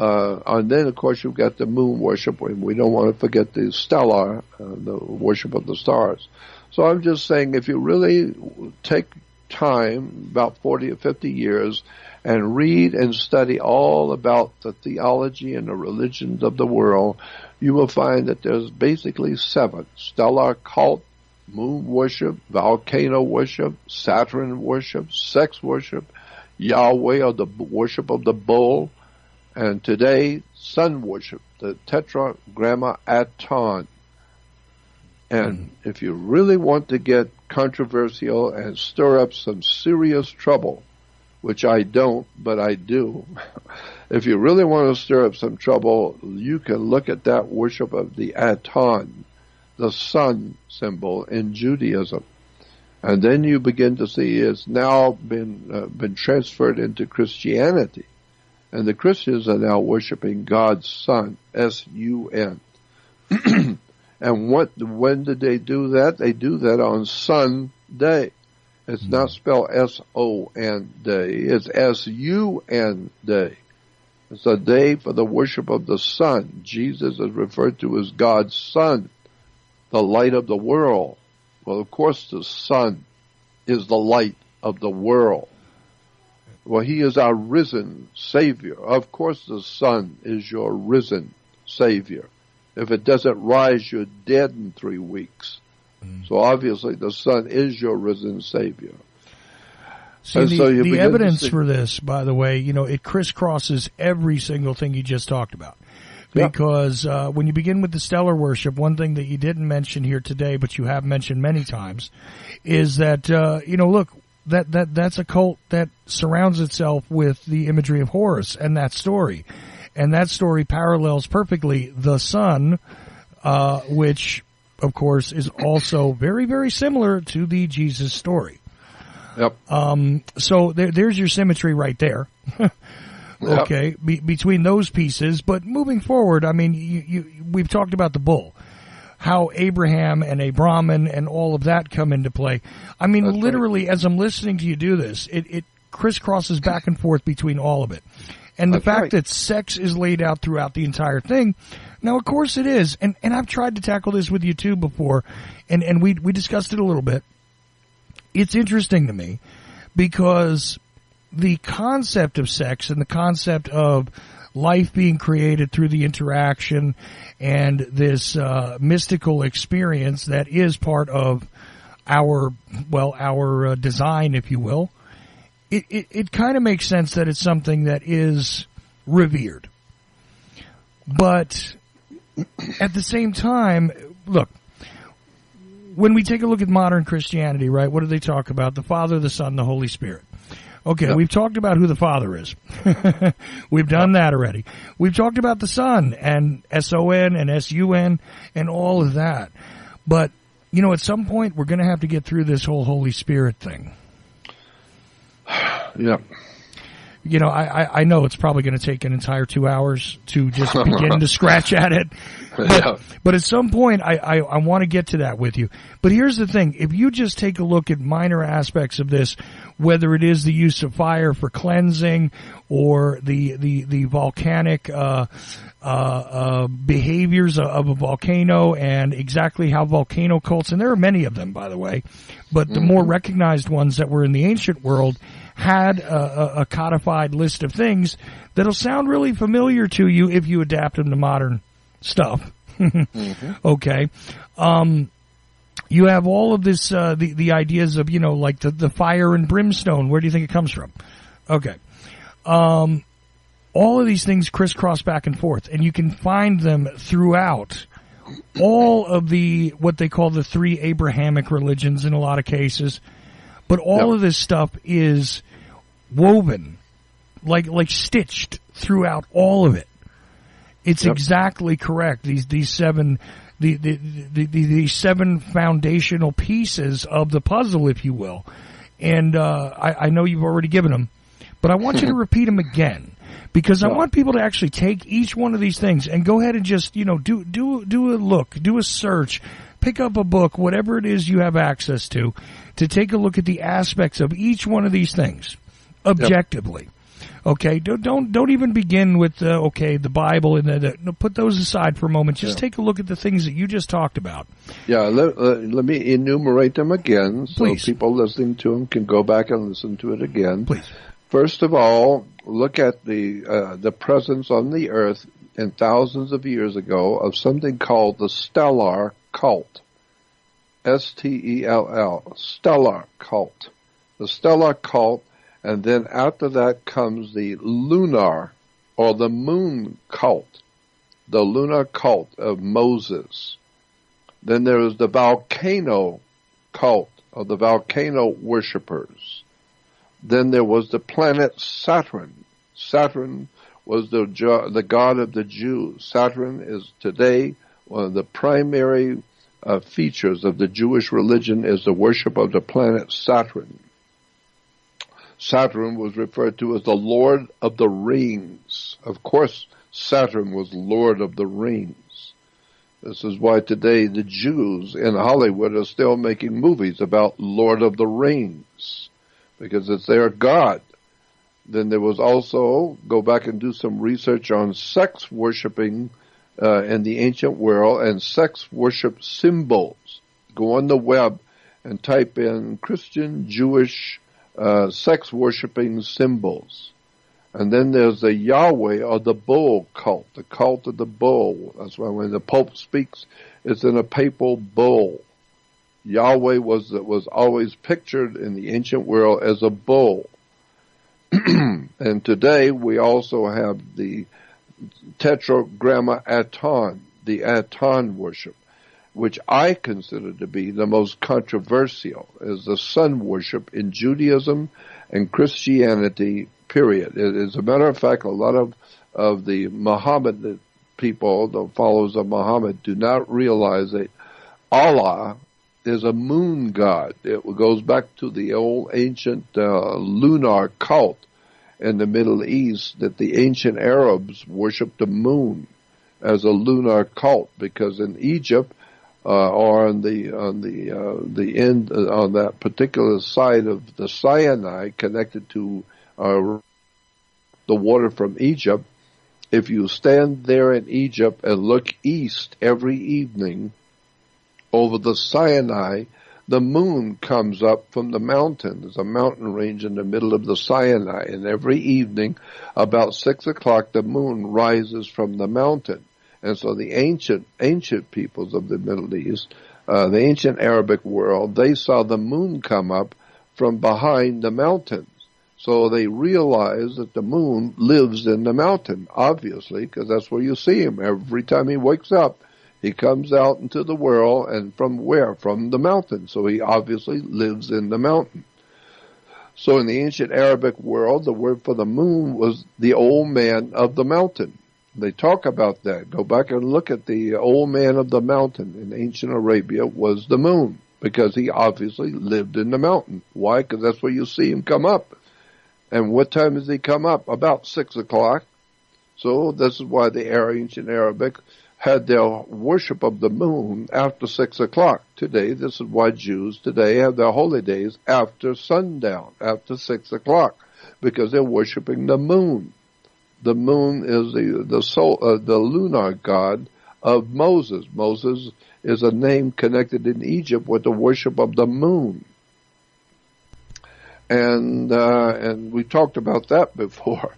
And then, of course, you've got the moon worship, and we don't want to forget the stellar, the worship of the stars. So I'm just saying, if you really take time, about 40 or 50 years, and read and study all about the theology and the religions of the world, you will find that there's basically 7: stellar cult, moon worship, volcano worship, Saturn worship, sex worship, Yahweh, or the worship of the bull, and today, sun worship, the tetragrammaton. And if you really want to get controversial and stir up some serious trouble, which I don't, but I do, if you really want to stir up some trouble, you can look at that worship of the Aton, the sun symbol in Judaism. And then you begin to see it's now been transferred into Christianity. And the Christians are now worshiping God's Son, S-U-N. And when did they do that? They do that on Sunday. It's not spelled S-O-N day. It's S-U-N day. It's a day for the worship of the sun. Jesus is referred to as God's Son, the light of the world. Well, of course, the sun is the light of the world. Well, he is our risen Savior. Of course, the sun is your risen Savior. If it doesn't rise, you're dead in 3 weeks. So obviously, the sun is your risen Savior. See, the evidence for this, by the way, it crisscrosses every single thing you just talked about. Because when you begin with the stellar worship, one thing that you didn't mention here today, but you have mentioned many times, is that, look, that's a cult that surrounds itself with the imagery of Horus and that story. And that story parallels perfectly the sun, which, of course, is also very, very similar to the Jesus story. Yep. So there's your symmetry right there. Okay, between those pieces. But moving forward, I mean, we've talked about the bull, how Abraham and a Brahmin and all of that come into play. I mean, that's literally, right. As I'm listening to you do this, it crisscrosses back and forth between all of it. And the fact that sex is laid out throughout the entire thing. Now, of course it is. And I've tried to tackle this with you too before, and we discussed it a little bit. It's interesting to me because the concept of sex and the concept of life being created through the interaction and this mystical experience that is part of our design, if you will, it kind of makes sense that it's something that is revered. But at the same time, look, when we take a look at modern Christianity, right, what do they talk about? The Father, the Son, the Holy Spirit. Okay, We've talked about who the Father is. We've done that already. We've talked about the Son and S-O-N and S-U-N and all of that. But, at some point we're going to have to get through this whole Holy Spirit thing. Yeah. I know it's probably going to take an entire 2 hours to just begin to scratch at it. But at some point, I want to get to that with you. But here's the thing. If you just take a look at minor aspects of this, whether it is the use of fire for cleansing or the volcanic behaviors of a volcano and exactly how volcano cults, and there are many of them, by the way, but the more recognized ones that were in the ancient world had a codified list of things that'll sound really familiar to you if you adapt them to modern stuff. Okay. You have all of this, the ideas of, like the fire and brimstone. Where do you think it comes from? Okay. All of these things crisscross back and forth, and you can find them throughout all of what they call the 3 Abrahamic religions in a lot of cases. But all of this stuff is woven, like stitched throughout all of it. It's exactly correct. These 7 foundational pieces of the puzzle, if you will. And I know you've already given them, but I want you to repeat them again because I want people to actually take each one of these things and go ahead and just do a look, do a search, pick up a book, whatever it is you have access to take a look at the aspects of each one of these things objectively. Okay, don't even begin with the Bible and no, put those aside for a moment. Just take a look at the things that you just talked about. Yeah, let me enumerate them again, so Please. people listening to them can go back and listen to it again. Please. First of all, look at the presence on the earth in thousands of years ago of something called the stellar cult. S-T-E-L-L, stellar cult. The stellar cult, and then after that comes the lunar or the moon cult, the lunar cult of Moses. Then there is the volcano cult of the volcano worshippers. Then there was the planet Saturn. Saturn was the god of the Jews. Saturn is today one of the primary features of the Jewish religion is the worship of the planet Saturn. Saturn was referred to as the Lord of the Rings. Of course, Saturn was Lord of the Rings. This is why today the Jews in Hollywood are still making movies about Lord of the Rings, because it's their god. Then there was also, go back and do some research on sex worshiping in the ancient world and sex worship symbols. Go on the web and type in Christian, Jewish, sex worshiping symbols. And then there's the Yahweh or the bull cult, the cult of the bull. That's why when the Pope speaks, it's in a papal bull. Yahweh was always pictured in the ancient world as a bull. And today we also have the Tetragrammaton, the Aton worship, which I consider to be the most controversial, is the sun worship in Judaism and Christianity, period. As a matter of fact, a lot of the Muhammad people, the followers of Muhammad, do not realize that Allah is a moon god. It goes back to the old ancient lunar cult in the Middle East, that the ancient Arabs worshipped the moon as a lunar cult, because in Egypt or on that particular side of the Sinai connected to the water from Egypt, if you stand there in Egypt and look east every evening over the Sinai, the moon comes up from the mountain. There's a mountain range in the middle of the Sinai, and every evening about 6 o'clock the moon rises from the mountain. And so the ancient peoples of the Middle East, the ancient Arabic world, they saw the moon come up from behind the mountains. So they realized that the moon lives in the mountain, obviously, because that's where you see him. Every time he wakes up, he comes out into the world, and from where? From the mountain. So he obviously lives in the mountain. So in the ancient Arabic world, the word for the moon was the old man of the mountain. They talk about that. Go back and look at the old man of the mountain in ancient Arabia was the moon, because he obviously lived in the mountain. Why? Because that's where you see him come up. And what time does he come up? About 6 o'clock. So this is why the ancient Arabic had their worship of the moon after 6 o'clock. Today, this is why Jews today have their holy days after sundown, after 6 o'clock, because they're worshiping the moon. The moon is the lunar god of Moses. Moses is a name connected in Egypt with the worship of the moon. And we talked about that before.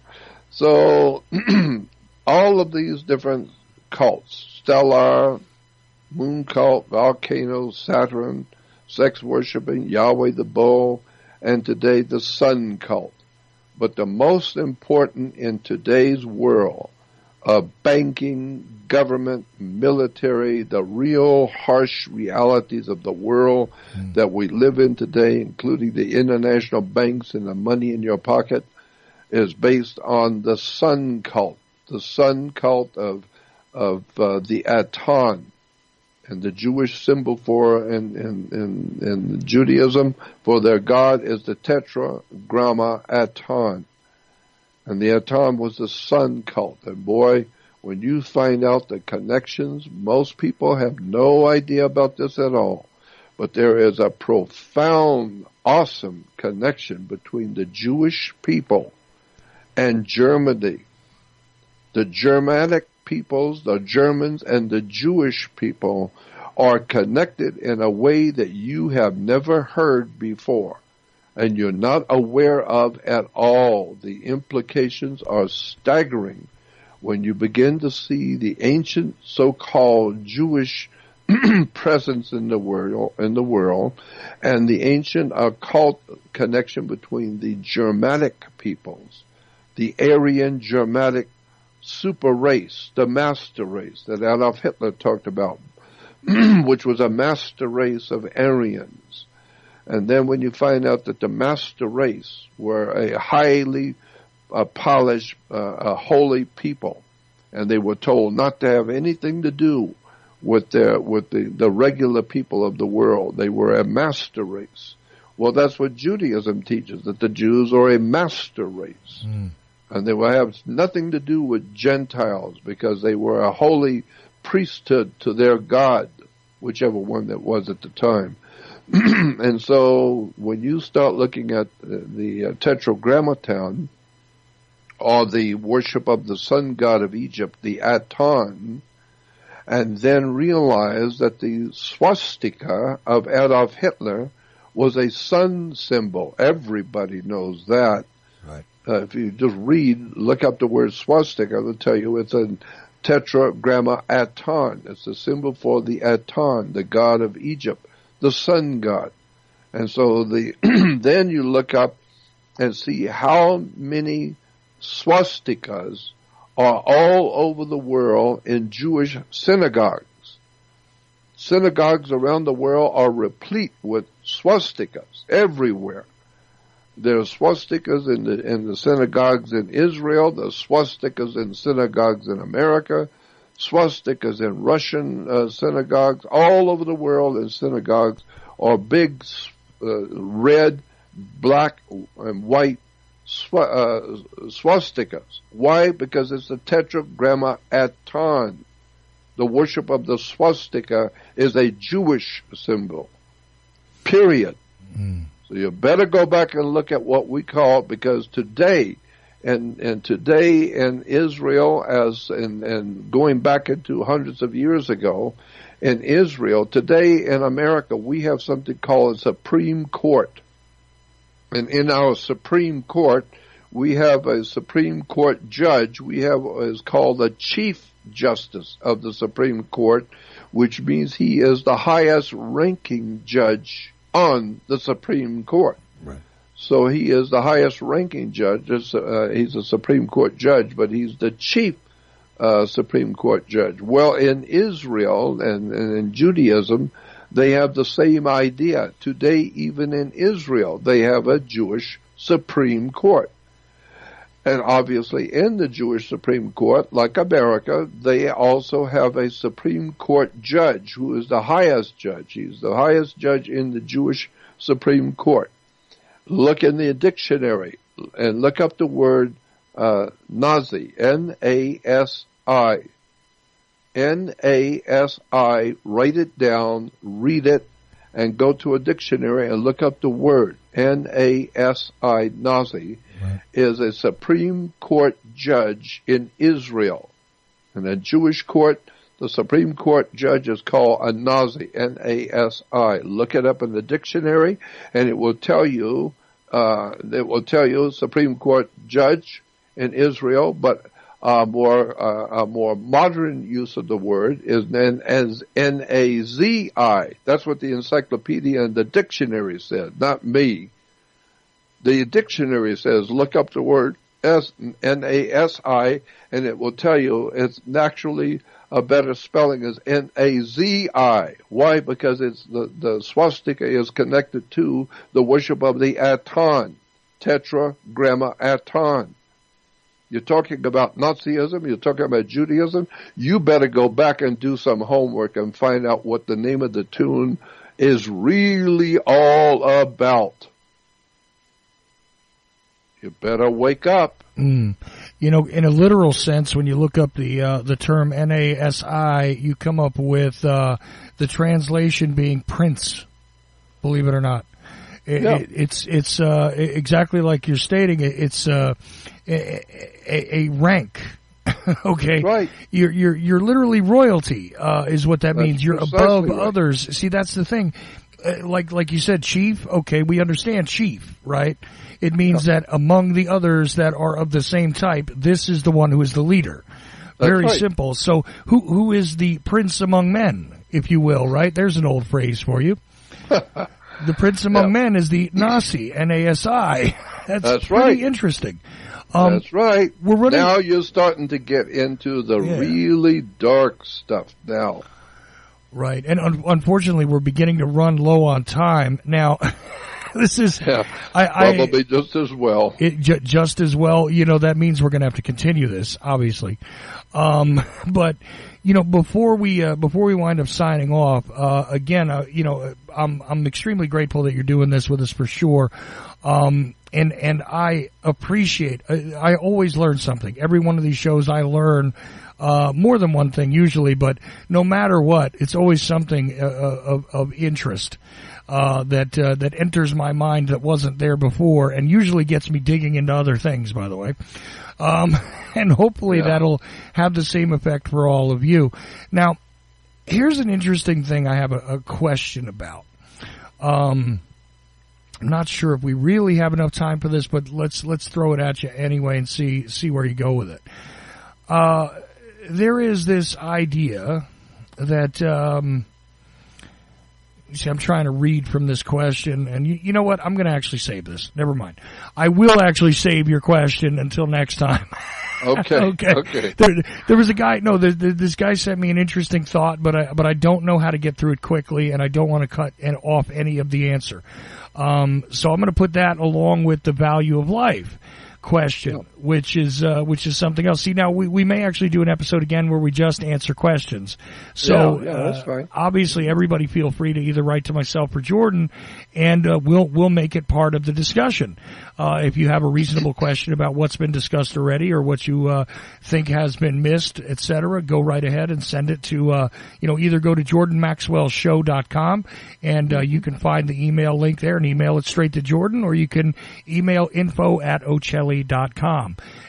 So all of these different cults, stellar, moon cult, volcano, Saturn, sex worshiping, Yahweh the bull, and today the sun cult. But the most important in today's world of banking, government, military, the real harsh realities of the world that we live in today, including the international banks and the money in your pocket, is based on the sun cult. The sun cult of the Aton, and the Jewish symbol for in Judaism for their god is the Tetragrammaton, and the Aton was the sun cult. And boy, when you find out the connections, most people have no idea about this at all, but there is a profound, awesome connection between the Jewish people and Germany. The Germanic peoples, the Germans and the Jewish people, are connected in a way that you have never heard before and you're not aware of at all. The implications are staggering when you begin to see the ancient so-called Jewish presence in the world, and the ancient occult connection between the Germanic peoples, the Aryan Germanic super race, the master race that Adolf Hitler talked about, which was a master race of Aryans. And then when you find out that the master race were a highly polished, holy people, and they were told not to have anything to do with the regular people of the world. They were a master race. Well, that's what Judaism teaches, that the Jews are a master race. And they will have nothing to do with Gentiles because they were a holy priesthood to their God, whichever one that was at the time. And so when you start looking at the Tetragrammaton, or the worship of the sun god of Egypt, the Aton, and then realize that the swastika of Adolf Hitler was a sun symbol. Everybody knows that. Right. If you just look up the word swastika, it'll tell you it's a tetragrammaton. It's a symbol for the Aton, the god of Egypt, the sun god. And so then you look up and see how many swastikas are all over the world in Jewish synagogues. Synagogues around the world are replete with swastikas everywhere. There are swastikas in the synagogues in Israel. There are swastikas in synagogues in America. Swastikas in Russian synagogues. All over the world in synagogues are big red, black, and white swastikas. Why? Because it's the tetragrammaton. The worship of the swastika is a Jewish symbol. Period. So you better go back and look at what we call, because today, and today in Israel, and going back into hundreds of years ago, in Israel, today in America, we have something called a Supreme Court. And in our Supreme Court, we have a Supreme Court judge. We have what is called the Chief Justice of the Supreme Court, which means he is the highest ranking judge on the Supreme Court. Right. So he is the highest ranking judge. He's a Supreme Court judge, but he's the chief Supreme Court judge. Well, in Israel and in Judaism, they have the same idea. Today, even in Israel, they have a Jewish Supreme Court. And obviously in the Jewish Supreme Court, like America, they also have a Supreme Court judge who is the highest judge. He's the highest judge in the Jewish Supreme Court. Look in the dictionary and look up the word Nazi, N-A-S-I. N-A-S-I, write it down, read it, and go to a dictionary and look up the word. N-A-S-I, Nazi, is a Supreme Court judge in Israel. In a Jewish court, the Supreme Court judge is called a Nazi, N-A-S-I. Look it up in the dictionary, and it will tell you, Supreme Court judge in Israel, but a more modern use of the word is then as N-A-Z-I. That's what the encyclopedia and the dictionary said, not me. The dictionary says, look up the word N-A-S-I, and it will tell you it's actually a better spelling is N-A-Z-I. Why? Because it's the swastika is connected to the worship of the Aton, tetragrammaton. You're talking about Nazism, you're talking about Judaism, you better go back and do some homework and find out what the name of the tune is really all about. You better wake up. You know, in a literal sense, when you look up the term N-A-S-I, you come up with the translation being prince, believe it or not. It's exactly like you're stating. It's a rank. Okay, right. You're literally royalty. Is what that means. You're above right. others. See, that's the thing. Like you said, chief. Okay, we understand chief, right? It means that among the others that are of the same type, this is the one who is the leader. Very right. simple. So who is the prince among men, if you will, right? There's an old phrase for you. The prince among men is the Nasi, N-A-S-I. That's pretty right. interesting. That's right. We're running. Now you're starting to get into the really dark stuff now. Right. And unfortunately, we're beginning to run low on time. Now, this is... probably just as well. Just as well. You know, that means we're going to have to continue this, obviously. But, you know, before we wind up signing off, again, you know, I'm extremely grateful that you're doing this with us for sure. And I appreciate, I always learn something. Every one of these shows I learn, more than one thing usually, but no matter what, it's always something of interest, that enters my mind that wasn't there before and usually gets me digging into other things, by the way. And hopefully that'll have the same effect for all of you. Now, here's an interesting thing I have a question about. I'm not sure if we really have enough time for this, but let's throw it at you anyway and see where you go with it. There is this idea that see, I'm trying to read from this question, and you know what? I'm going to actually save this. Never mind. I will actually save your question until next time. Okay. Okay. There was a guy. No, this guy sent me an interesting thought, but I don't know how to get through it quickly, and I don't want to cut off any of the answer. So I'm going to put that along with the value of life question, which is something else. See, now we may actually do an episode again where we just answer questions. So that's fine. Obviously, everybody feel free to either write to myself or Jordan, and we'll make it part of the discussion. If you have a reasonable question about what's been discussed already or what you think has been missed, etc., go right ahead and send it to either go to JordanMaxwellShow.com and you can find the email link there and email it straight to Jordan, or you can email info@Ocelli.com.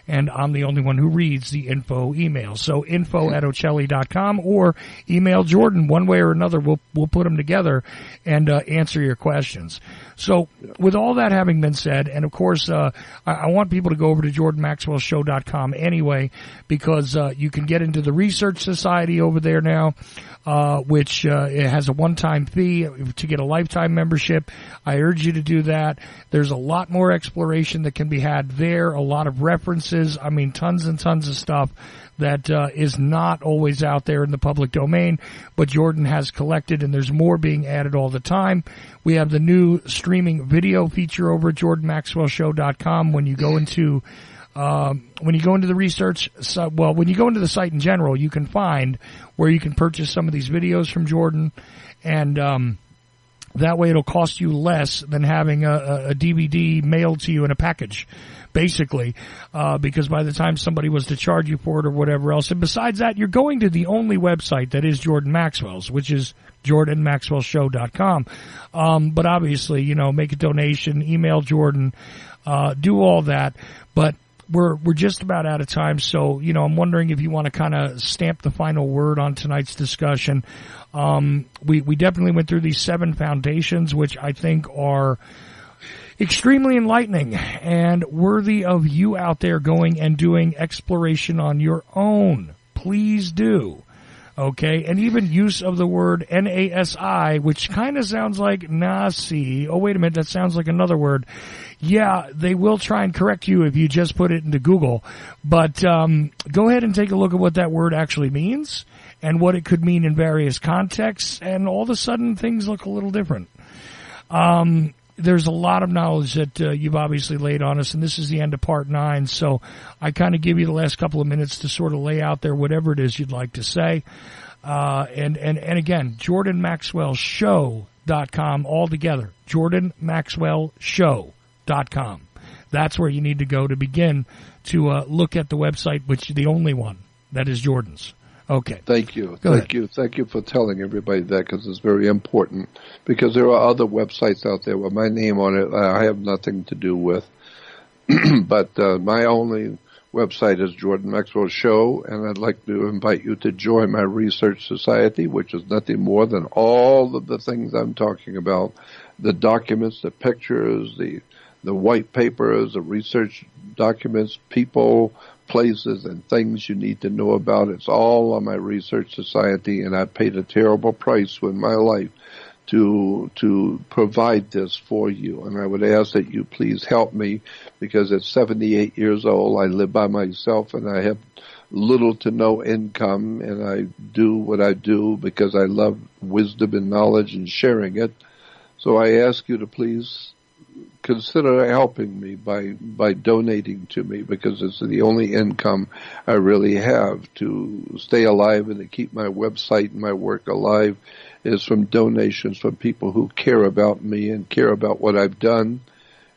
And I'm the only one who reads the info email. So info@Ocelli.com or email Jordan. One way or another, we'll put them together and answer your questions. So with all that having been said, and of course, I want people to go over to JordanMaxwellShow.com anyway, because you can get into the Research Society over there now, which it has a one-time fee to get a lifetime membership. I urge you to do that. There's a lot more exploration that can be had there, a lot of references. I mean, tons and tons of stuff that is not always out there in the public domain, but Jordan has collected, and there's more being added all the time. We have the new streaming video feature over at JordanMaxwellShow.com. When you go into the research, when you go into the site in general, you can find where you can purchase some of these videos from Jordan, and that way it'll cost you less than having a DVD mailed to you in a package, basically, because by the time somebody was to charge you for it or whatever else, and besides that, you're going to the only website that is Jordan Maxwell's, which is JordanMaxwellShow.com. But obviously, make a donation, email Jordan, do all that, but we're just about out of time, so, I'm wondering if you want to kind of stamp the final word on tonight's discussion. We definitely went through these 7 foundations, which I think are extremely enlightening and worthy of you out there going and doing exploration on your own. Please do. Okay, and even use of the word Nasi, which kind of sounds like Nasi. Oh, wait a minute, that sounds like another word. Yeah, they will try and correct you if you just put it into Google. But go ahead and take a look at what that word actually means and what it could mean in various contexts, and all of a sudden things look a little different. There's a lot of knowledge that you've obviously laid on us, and this is the end of part 9, so I kind of give you the last couple of minutes to sort of lay out there whatever it is you'd like to say. And again, JordanMaxwellShow.com all together. JordanMaxwellShow.com. That's where you need to go to begin to look at the website, which is the only one that is Jordan's. Okay. Thank you. Go ahead. Thank you for telling everybody that, because it's very important. Because there are other websites out there with my name on it I have nothing to do with. But my only website is Jordan Maxwell Show, and I'd like to invite you to join my research society, which is nothing more than all of the things I'm talking about. The documents, the pictures, the white papers, the research documents, people, places, and things you need to know about. It's all on my research society, and I paid a terrible price with my life to provide this for you. And I would ask that you please help me, because at 78 years old, I live by myself, and I have little to no income, and I do what I do because I love wisdom and knowledge and sharing it. So I ask you to please consider helping me by donating to me, because it's the only income I really have to stay alive and to keep my website and my work alive is from donations from people who care about me and care about what I've done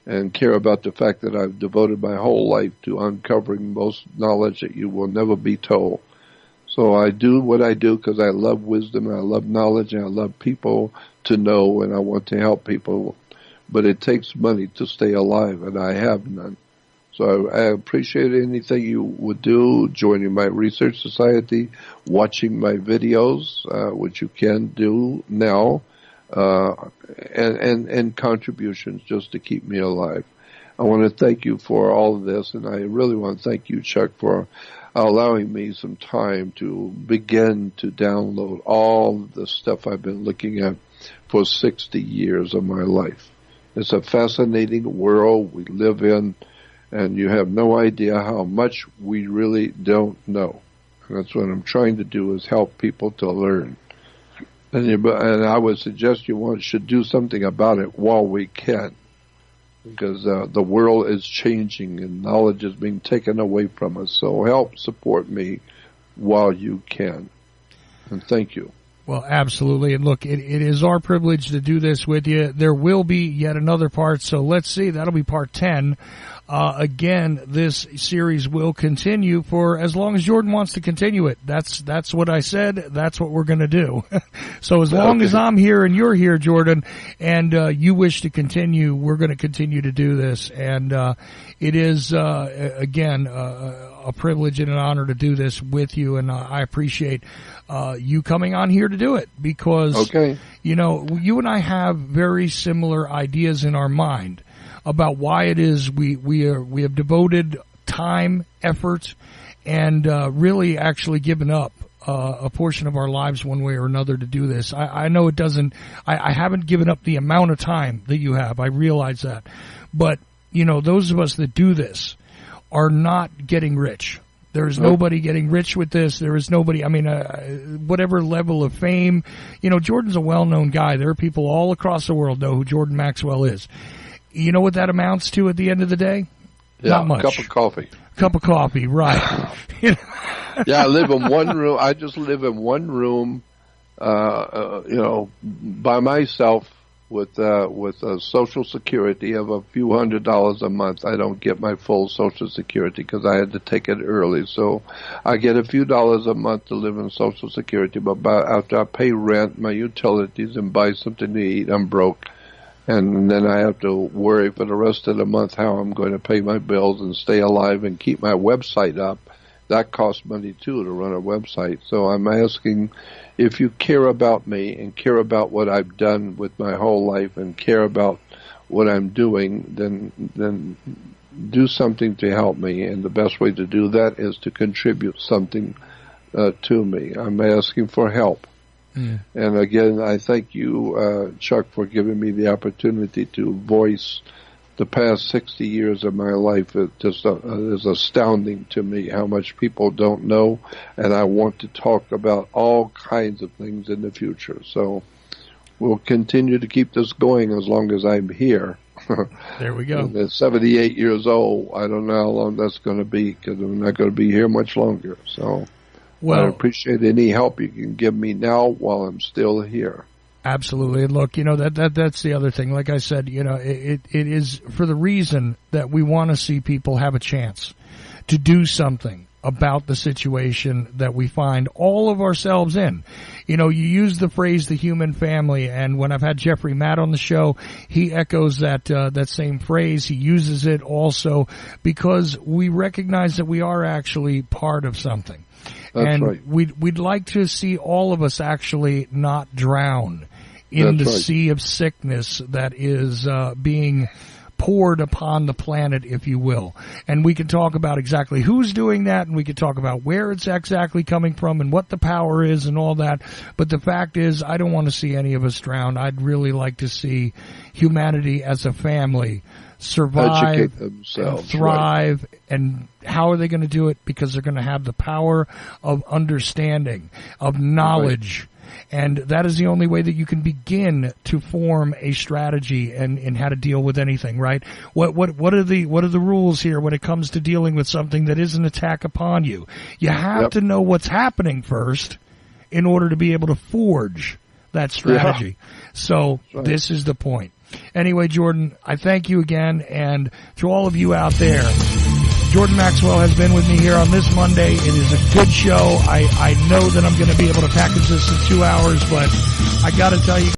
and care about the fact that I've devoted my whole life to uncovering most knowledge that you will never be told. So I do what I do because I love wisdom, and I love knowledge, and I love people to know, and I want to help people. But it takes money to stay alive, and I have none. So I appreciate anything you would do, joining my research society, watching my videos, which you can do now, and contributions just to keep me alive. I want to thank you for all of this, and I really want to thank you, Chuck, for allowing me some time to begin to download all of the stuff I've been looking at for 60 years of my life. It's a fascinating world we live in, and you have no idea how much we really don't know. And that's what I'm trying to do, is help people to learn. And I would suggest you should do something about it while we can, because the world is changing and knowledge is being taken away from us. So help support me while you can. And thank you. Well, absolutely. And look, it is our privilege to do this with you. There will be yet another part, so let's see. That'll be part 10. Again, this series will continue for as long as Jordan wants to continue it. That's what I said. That's what we're going to do. So as long as I'm here and you're here, Jordan, and you wish to continue, we're going to continue to do this. And it is, again, a privilege and an honor to do this with you, and I appreciate you coming on here to do it, because, you know, you and I have very similar ideas in our mind about why it is we have devoted time, effort, and really actually given up a portion of our lives one way or another to do this. I know it doesn't, I haven't given up the amount of time that you have. I realize that. But, you know, those of us that do this are not getting rich. There's nobody getting rich with this. There is nobody, I mean, whatever level of fame. You know, Jordan's a well-known guy. There are people all across the world know who Jordan Maxwell is. You know what that amounts to at the end of the day? Yeah, not much. A cup of coffee. Cup of coffee, right. Yeah, I live in one room. I just live in one room, you know, by myself with a Social Security of a few $100s a month. I don't get my full Social Security because I had to take it early. So I get a few dollars a month to live in Social Security, but after I pay rent, my utilities, and buy something to eat, I'm broke. And then I have to worry for the rest of the month how I'm going to pay my bills and stay alive and keep my website up. That costs money, too, to run a website. So I'm asking, if you care about me and care about what I've done with my whole life and care about what I'm doing, then do something to help me. And the best way to do that is to contribute something to me. I'm asking for help. Mm. And again, I thank you, Chuck, for giving me the opportunity to voice the past 60 years of my life. It just is astounding to me how much people don't know, and I want to talk about all kinds of things in the future. So we'll continue to keep this going as long as I'm here. There we go. At 78 years old, I don't know how long that's going to be, because I'm not going to be here much longer. So I appreciate any help you can give me now while I'm still here. Absolutely. And look, you know, that's the other thing. Like I said, you know, it is for the reason that we want to see people have a chance to do something about the situation that we find all of ourselves in. You know, you use the phrase the human family, and when I've had Jeffrey Matt on the show, he echoes that same phrase. He uses it also because we recognize that we are actually part of something. That's right. We'd like to see all of us actually not drown in the sea of sickness that is being poured upon the planet, if you will. And we can talk about exactly who's doing that, and we can talk about where it's exactly coming from and what the power is and all that. But the fact is, I don't want to see any of us drown. I'd really like to see humanity as a family survive, and thrive, and how are they going to do it? Because they're going to have the power of understanding, of knowledge. Right. And that is the only way that you can begin to form a strategy and how to deal with anything, right? What are the rules here when it comes to dealing with something that is an attack upon you? You have to know what's happening first in order to be able to forge that strategy. So this is the point. Anyway, Jordan, I thank you again, and to all of you out there, Jordan Maxwell has been with me here on this Monday. It is a good show. I know that I'm going to be able to package this in 2 hours, but I got to tell you,